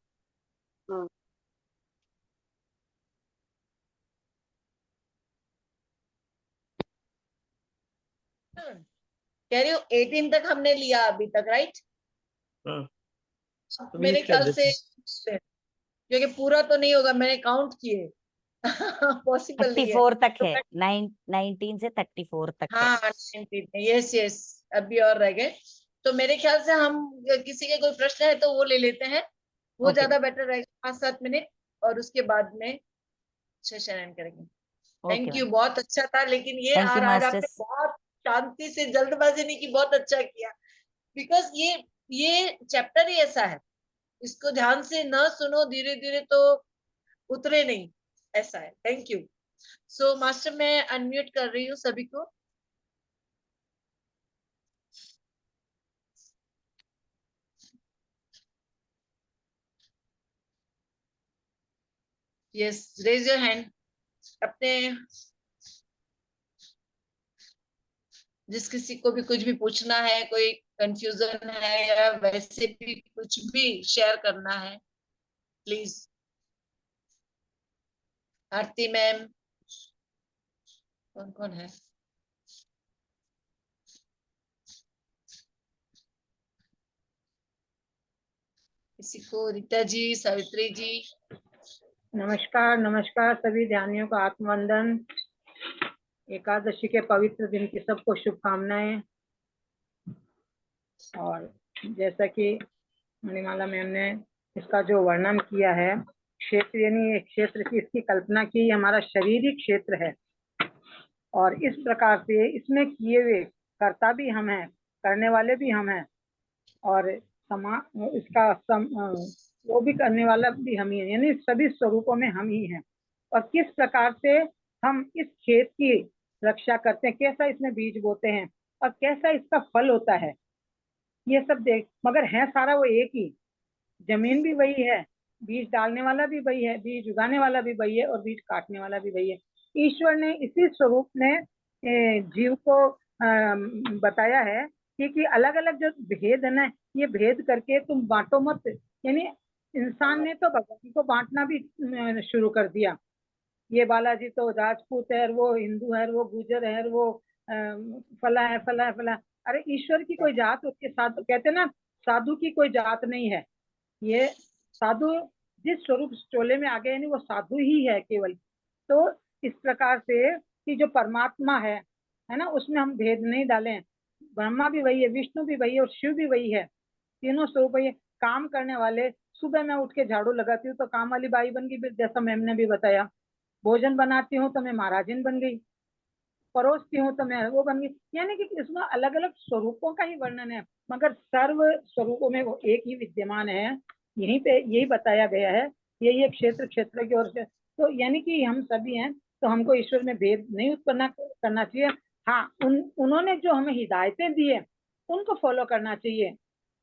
Speaker 1: कह रही हूँ 18 तक हमने लिया अभी तक, राइट? मेरे ख्याल से क्योंकि पूरा तो नहीं होगा, मैंने काउंट किए पॉसिबल नहीं है।
Speaker 2: 34 तक है, 19 से 34 तक है।
Speaker 1: हाँ 19, यस यस, अभी और रह गए। तो मेरे ख्याल से हम किसी के कोई प्रश्न है तो वो ले लेते हैं, वो ज्यादा बेटर रहेगा। 5-7 मिनट और उसके बाद में सेशन एंड करेंगे। थैंक यू, बहुत अच्छा था। लेकिन ये
Speaker 2: Thank you,
Speaker 1: आज आपने
Speaker 2: masters.
Speaker 1: बहुत शांति से, जल्दबाजी नहीं की, बहुत अच्छा किया। बिकॉज ये चैप्टर ही ऐसा है, इसको ध्यान से न सुनो, धीरे धीरे तो उतरे नहीं, ऐसा है। Thank you. सो मास्टर मैं अनम्यूट कर रही हूँ सभी को। Yes, raise your hand. अपने जिस किसी को भी कुछ भी पूछना है, कोई कंफ्यूजन है या वैसे भी कुछ भी शेयर करना है, प्लीज। आरती मैम, कौन कौन है? किसी को? रीता जी, सावित्री जी।
Speaker 6: नमस्कार नमस्कार सभी ध्यानियों का आत्मवंदन। एकादशी के पवित्र दिन की सबको शुभकामनाएं। और जैसा कि मणिमाला मैम ने इसका जो वर्णन किया है, क्षेत्र यानी एक क्षेत्र की इसकी कल्पना की, हमारा शारीरिक क्षेत्र है और इस प्रकार से इसमें किए हुए कर्ता भी हम हैं, करने वाले भी हम हैं और वो भी करने वाला भी हम ही है, यानी सभी स्वरूपों में हम ही हैं। और किस प्रकार से हम इस खेत की रक्षा करते हैं, कैसा इसमें बीज बोते हैं और कैसा इसका फल होता है, ये सब देख। मगर है सारा वो एक ही, जमीन भी वही है, बीज डालने वाला भी वही है, बीज उगाने वाला भी वही है और बीज काटने वाला भी वही है। ईश्वर ने इसी स्वरूप में जीव को बताया है कि अलग अलग जो भेद है ना, ये भेद करके तुम बांटो मत। यानी इंसान ने तो भगवान को बांटना भी शुरू कर दिया। ये बालाजी तो राजपूत है, वो हिंदू है, वो गुजर है, वो फला है फला है फला। अरे ईश्वर की कोई जात होती है? साधु कहते ना, साधु की कोई जात नहीं है। ये साधु जिस स्वरूप चोले में आ गए, यानी वो साधु ही है केवल। तो इस प्रकार से कि जो परमात्मा है ना, उसमें हम भेद नहीं डालें। ब्रह्मा भी वही है, विष्णु भी वही है और शिव भी वही है, तीनों स्वरूप है। काम करने वाले, सुबह मैं उठ के झाड़ू लगाती हूँ तो काम वाली बाई बन गई, जैसा मैम ने भी बताया। भोजन बनाती हूँ तो मैं महाराजिन बन गई, परोसती हूँ तो मैं वो बन गई। यानी कि इसमें अलग अलग स्वरूपों का ही वर्णन है, मगर सर्व स्वरूपों में वो एक ही विद्यमान है। यहीं पे यही बताया गया है, यही एक क्षेत्र क्षेत्र की ओर से। तो यानी कि हम सभी हैं, तो हमको ईश्वर में भेद नहीं उत्पन्न करना चाहिए। हाँ, उन्होंने जो हमें हिदायतें दी है उनको फॉलो करना चाहिए।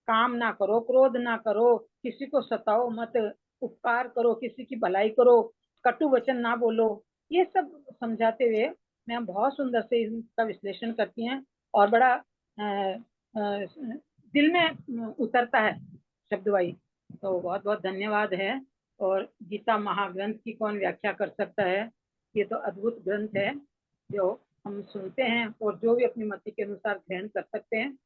Speaker 6: काम ना करो, क्रोध ना करो, किसी को सताओ मत, उपकार करो, किसी की भलाई करो, कटु वचन ना बोलो, ये सब समझाते हुए मैम बहुत सुंदर से इसका विश्लेषण करती हैं और बड़ा दिल में उतरता है शब्दवाई। तो बहुत बहुत धन्यवाद है। और गीता महाग्रंथ की कौन व्याख्या कर सकता है? ये तो अद्भुत ग्रंथ है जो हम सुनते हैं और जो भी अपनी मति के अनुसार ग्रहण कर सकते हैं।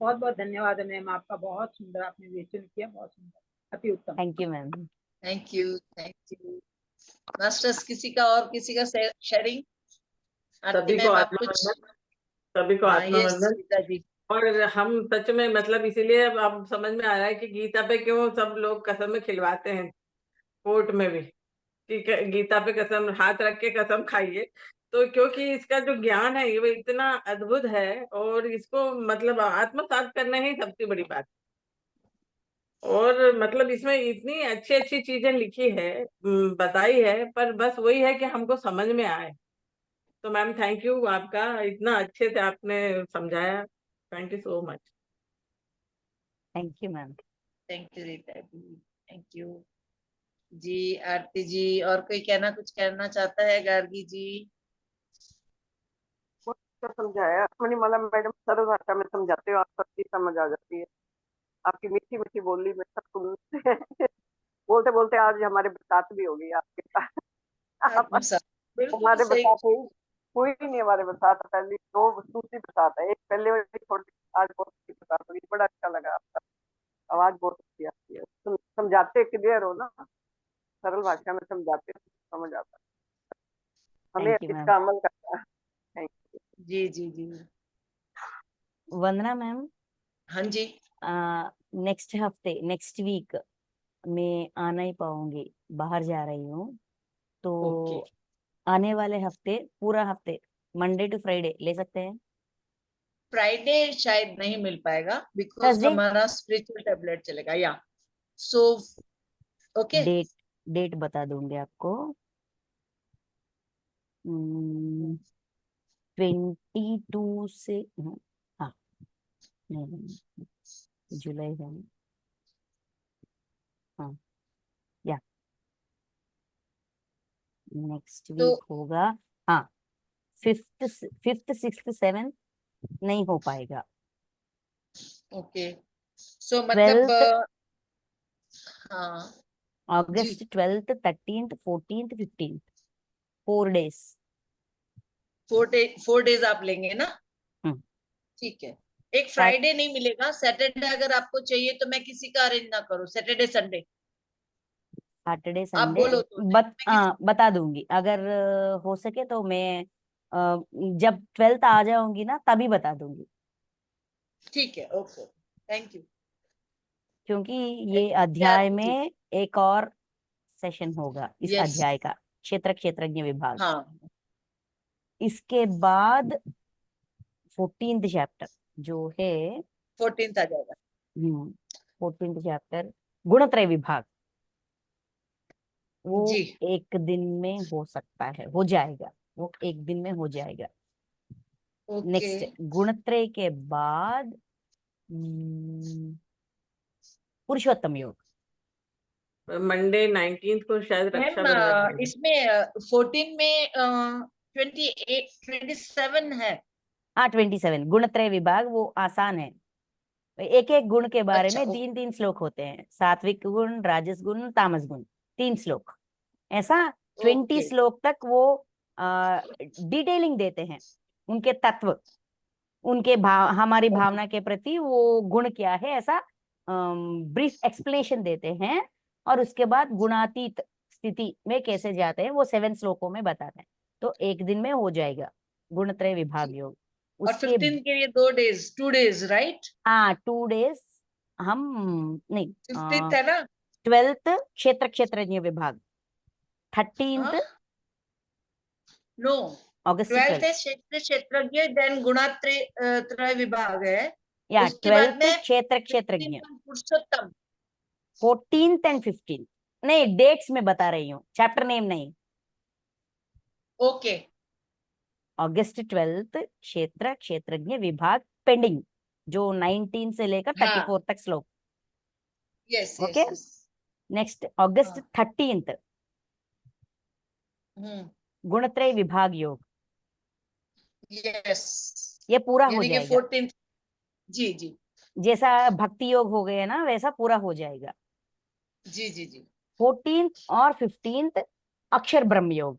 Speaker 6: बहुत बहुत धन्यवाद है मैम आपका, बहुत सुंदर आपने विवेचन किया, बहुत सुंदर, अति उत्तम।
Speaker 2: Thank you ma'am.
Speaker 1: Thank you, thank you masters. किसी का और किसी का शेयरिंग? आरती
Speaker 5: सभी को
Speaker 1: मैम आप कुछ?
Speaker 5: आत्मवंदन, सभी को
Speaker 1: हाँ, यस
Speaker 5: आत्मवंदन।
Speaker 1: रीता जी।
Speaker 5: और हम सच में मतलब इसीलिए अब समझ में आ रहा है कि गीता पे क्यों सब लोग कसम खिलवाते हैं कोर्ट में भी, कि गीता पे कसम हाथ रख के कसम खाइए। तो क्योंकि इसका जो ज्ञान है वो इतना अद्भुत है और इसको मतलब आत्मसात करना ही सबसे बड़ी बात। और मतलब इसमें इतनी अच्छी अच्छी चीजें लिखी है, बताई है, पर बस वही है कि हमको समझ में आए। तो मैम थैंक यू, आपका इतना अच्छे से आपने समझाया। Thank you so much.
Speaker 2: Thank you ma'am.
Speaker 1: Thank you Rita ji, thank you ji. Aarti ji, और कोई कुछ कहना चाहता है? गार्गी जी?
Speaker 4: तो समझाया मणिमाला मैडम, सरल भाषा में समझाते हो, आप सबकी समझ आ जाती है। आपकी मीठी मीठी बोली में सब सुनते बोलते बोलते आज हमारे बरसात भी हो गई आपके साथ।
Speaker 1: बिल्कुल
Speaker 4: हमारे
Speaker 1: सही।
Speaker 4: बरसात हुई नहीं, हमारे बरसात पहली दो दूसरी बरसात है, एक पहले वाली थोड़ी, आज बहुत अच्छी बरसात हुई, बड़ा अच्छा लगा। आपका आवाज बहुत अच्छी आती है, समझाते क्लियर हो ना, सरल भाषा में समझाते समझ आता है, हमें
Speaker 2: थैंक यू मैम।
Speaker 4: इसका अमल करना है। थैंक यू
Speaker 1: जी जी जी।
Speaker 2: वंदना मैम,
Speaker 1: हाँ जी।
Speaker 2: नेक्स्ट हफ्ते, नेक्स्ट वीक मैं आ नहीं पाऊंगी, बाहर जा रही हूँ। तो
Speaker 1: ओके,
Speaker 2: आने वाले हफ्ते पूरा हफ्ते मंडे टू फ्राइडे ले सकते हैं?
Speaker 1: फ्राइडे शायद नहीं मिल पाएगा बिकॉज
Speaker 2: थर्सडे?
Speaker 1: हमारा स्पिरिचुअल टैबलेट चलेगा। या सो ओके,
Speaker 2: डेट डेट बता दूंगी आपको। 22 से हाँ नहीं, जुलाई है हाँ या नेक्स्ट
Speaker 1: तो
Speaker 2: वीक होगा। हाँ 5th 5th 6th 7th नहीं हो पाएगा।
Speaker 1: ओके, सो मतलब
Speaker 2: 12th
Speaker 1: हाँ
Speaker 2: अगस्त 12th 13th 14th 15th 4 days।
Speaker 1: 4 days आप लेंगे ना?
Speaker 2: हम्म।
Speaker 1: ठीक है। एक फ्राइडे नहीं मिलेगा, सैटरडे अगर आपको चाहिए तो मैं किसी का अरेंज ना करूँ, सैटरडे संडे
Speaker 2: सैटरडे
Speaker 1: आप
Speaker 2: संडे
Speaker 1: बोलो तो नहीं तो मैं किसी।
Speaker 2: बता दूंगी अगर हो सके तो मैं जब 12th आ जाऊंगी ना तभी बता दूंगी,
Speaker 1: ठीक है, ओके, थैंक यू।
Speaker 2: क्योंकि ये अध्याय में एक और सेशन होगा इस
Speaker 1: यस,
Speaker 2: अध्याय का, क्षेत्रज्ञ विभाग।
Speaker 1: हाँ,
Speaker 2: इसके बाद 14th चैप्टर जो है
Speaker 1: 14th आ जाएगा।
Speaker 2: 14th चैप्टर गुणत्रय विभाग, वो
Speaker 1: जी,
Speaker 2: एक दिन में हो सकता है, हो जाएगा, वो एक दिन में हो जाएगा।
Speaker 1: ओके।
Speaker 2: नेक्स्ट गुणत्रय के बाद पुरुषोत्तम योग।
Speaker 5: मंडे 19th को शायद
Speaker 1: मैम
Speaker 5: रक्षाबंधन है।
Speaker 1: इसमें 14 में 28 27 है।
Speaker 2: हाँ 27 गुणत्रय विभाग वो आसान है, एक एक गुण के बारे
Speaker 1: अच्छा,
Speaker 2: में 3-3 श्लोक होते हैं, सात्विक गुण, राजस गुण, तामस गुण, 3 श्लोक, ऐसा 20
Speaker 1: ओके,
Speaker 2: श्लोक तक वो डिटेलिंग देते हैं, उनके तत्व, उनके भाव, हमारी भावना के प्रति वो गुण क्या है, ऐसा ब्रीफ एक्सप्लेनेशन देते हैं। और उसके बाद गुणातीत स्थिति में कैसे जाते हैं वो 7 श्लोकों में बताते हैं। तो एक दिन में हो जाएगा गुणत्रय विभाग योग।
Speaker 1: और
Speaker 2: उसके
Speaker 1: 15 के लिए 2 डेज राइट?
Speaker 2: हाँ 2 days हम नहीं
Speaker 1: 15th है ना?
Speaker 2: 12th क्षेत्रज्ञ विभाग, 13th
Speaker 1: नो,
Speaker 2: अगस्त
Speaker 1: 12th
Speaker 2: 12th
Speaker 1: है क्षेत्रज्ञ, देन गुणात्रय त्रय विभाग है।
Speaker 2: या
Speaker 1: उसके बाद
Speaker 2: 12th
Speaker 1: में
Speaker 2: क्षेत्रज्ञ,
Speaker 1: 15 पुरुषोत्तम।
Speaker 2: 14th and 15th नहीं, डेट्स में बता रही हूँ, चैप्टर नेम नहीं।
Speaker 1: ओके,
Speaker 2: अगस्त 12th क्षेत्रज्ञ विभाग पेंडिंग, जो 19 से लेकर
Speaker 1: हाँ,
Speaker 2: 34 तक श्लोक।
Speaker 1: Yes yes
Speaker 2: okay,
Speaker 1: yes,
Speaker 2: next अगस्त 13th गुणत्रय विभाग योग,
Speaker 1: यस,
Speaker 2: ये पूरा हो
Speaker 1: यानी कि
Speaker 2: जाएगा,
Speaker 1: 14th। जी जी
Speaker 2: जैसा भक्ति योग हो गया ना वैसा पूरा हो जाएगा।
Speaker 1: जी जी जी।
Speaker 2: 14th और 15th अक्षर ब्रह्म योग,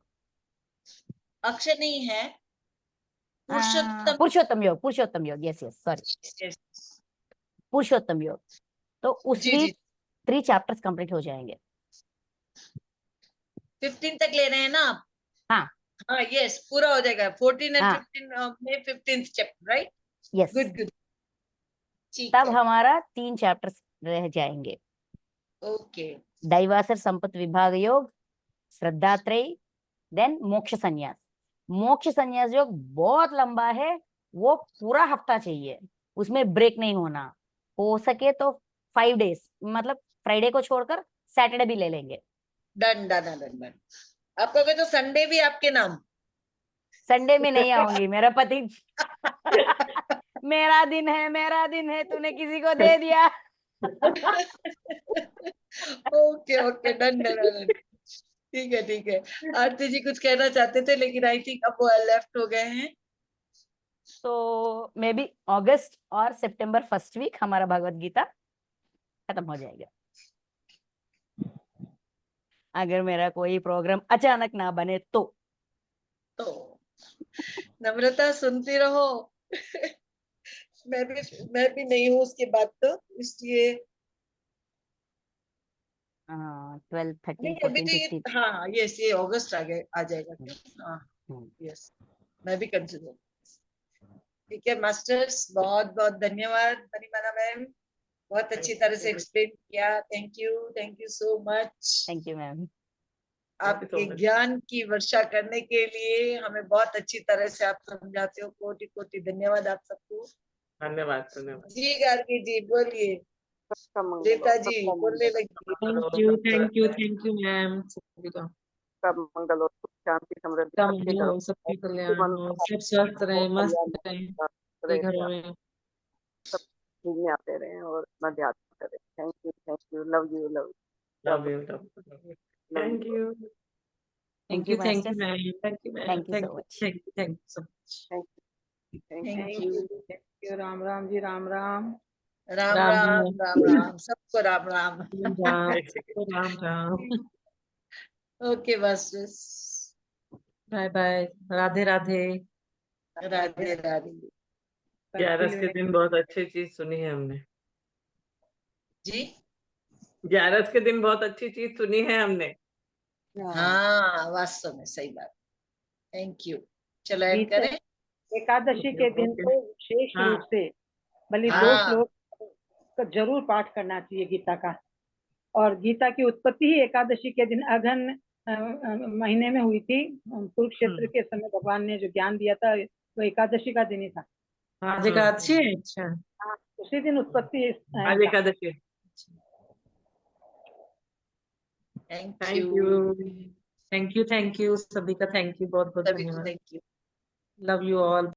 Speaker 1: अक्षर नहीं है, पुरुषोत्तम।
Speaker 2: पुरुषोत्तम योग यस यस सॉरी,
Speaker 1: yes,
Speaker 2: पुरुषोत्तम योग। तो उस
Speaker 1: जी जी,
Speaker 2: वीक 3 चैप्टर्स कंप्लीट हो जाएंगे।
Speaker 1: 15 तक ले रहे हैं ना आप?
Speaker 2: हाँ
Speaker 1: हाँ, यस, पूरा हो जाएगा 14 एंड
Speaker 2: हाँ
Speaker 1: 15 में 15th chapter right?
Speaker 2: Yes,
Speaker 1: good good, ठीक
Speaker 2: तब
Speaker 1: है,
Speaker 2: हमारा 3 चैप्टर्स रह जाएंगे।
Speaker 1: ओके।
Speaker 2: दैवासर संपत्ति विभाग योग, श्रद्धात्रय, देन मोक्ष संन्यास। मोक्ष संन्यास योग बहुत लंबा है, वो पूरा हफ्ता चाहिए, उसमें ब्रेक नहीं होना, हो सके तो 5 days, मतलब फ्राइडे को छोड़कर सैटरडे भी ले लेंगे।
Speaker 1: Done done done done. आप कहोगे तो संडे भी आपके नाम।
Speaker 2: संडे में नहीं आऊंगी, मेरा पति मेरा दिन है, मेरा दिन है, तूने किसी को दे दिया।
Speaker 1: Okay okay, done done done, ठीक है ठीक है। आरती जी कुछ कहना चाहते थे लेकिन आई थिंक अब वो लेफ्ट हो गए हैं।
Speaker 2: तो मे बी अगस्त और सितंबर फर्स्ट वीक हमारा भगवत गीता खत्म हो जाएगा, अगर मेरा कोई प्रोग्राम अचानक ना बने तो।
Speaker 1: नम्रता सुनती रहो। मैं भी नहीं हूँ उसके बाद, तो इसलिए
Speaker 2: 12 13
Speaker 1: नहीं, अभी
Speaker 2: 14
Speaker 1: तो ये
Speaker 2: 15
Speaker 1: हाँ यस, ये अगस्त आ जाएगा क्या? हाँ यस, मैं भी कंसिडर। ठीक है मास्टर्स, बहुत बहुत धन्यवाद मणिमाला मैम, बहुत अच्छी तरह से एक्सप्लेन किया, thank you so much.
Speaker 2: Thank you ma'am.
Speaker 1: आपके ज्ञान की वर्षा करने के लिए हमें बहुत अच्छी तरह से आप समझाते हो, कोटि कोटि धन्यवाद आप सबको।
Speaker 5: धन्यवाद धन्यवाद।
Speaker 1: जी गार्गी जी बोलिए,
Speaker 4: सबका मंगल हो,
Speaker 1: रेखा जी
Speaker 4: सबका
Speaker 1: बोलने
Speaker 4: मंगल हो।
Speaker 1: लगी।
Speaker 5: Thank you ma'am.
Speaker 4: सबका मंगल हो, सुख शांति समृद्धि
Speaker 5: कम
Speaker 4: सबके घरों
Speaker 5: हो, सबके कल्याण
Speaker 4: मन
Speaker 5: हो, सब स्वस्थ रहे, मस्त रहे
Speaker 4: रहे,
Speaker 5: अपने घरों में।
Speaker 4: सब ठीक में आते रहे और अपना ध्यान करें। Thank you, love you, love
Speaker 5: love you, love you, thank you,
Speaker 2: Thank you,
Speaker 5: thank you
Speaker 2: Masters.
Speaker 5: Ma'am, thank you ma'am,
Speaker 2: Thank you so much.
Speaker 5: Thank you so much.
Speaker 4: Thank
Speaker 1: thank
Speaker 4: you.
Speaker 1: You.
Speaker 6: Thank you. Ram Ram ji, Ram Ram.
Speaker 1: Ram
Speaker 5: Ram
Speaker 1: Ram
Speaker 5: Ram.
Speaker 1: Ram Ram, सबको Ram Ram.
Speaker 5: Ram Ram Ram.
Speaker 1: Okay बस,
Speaker 5: bye bye, Radhe Radhe.
Speaker 1: Radhe Radhe.
Speaker 5: ग्यारस के दिन बहुत अच्छी चीज सुनी है हमने।
Speaker 1: जी
Speaker 5: ग्यारस के दिन बहुत अच्छी चीज सुनी है हमने।
Speaker 1: हाँ, वास्तव में सही बात। Thank you. चलो एंड
Speaker 6: गीता
Speaker 1: करें।
Speaker 6: एकादशी के दिन
Speaker 5: ओके।
Speaker 6: तो विशेष
Speaker 5: हाँ।
Speaker 6: रूप से भले
Speaker 1: हाँ।
Speaker 6: 2 श्लोक का जरूर पाठ करना चाहिए गीता का। और गीता की उत्पत्ति ही एकादशी के दिन अघन महीने में हुई थी। कुरुक्षेत्र के समय भगवान ने जो ज्ञान दिया था वो एकादशी का दिन ही था।
Speaker 5: आज एकादशी है, अच्छा।
Speaker 6: हाँ, उसी दिन उत्पत्ति
Speaker 5: आज
Speaker 6: का।
Speaker 5: एकादशी है।
Speaker 1: Thank
Speaker 5: thank
Speaker 1: you.
Speaker 5: You, thank you सभी का, थैंक यू, बहुत बहुत
Speaker 1: सभी को
Speaker 5: धन्यवाद।
Speaker 1: Thank you.
Speaker 5: Love you all.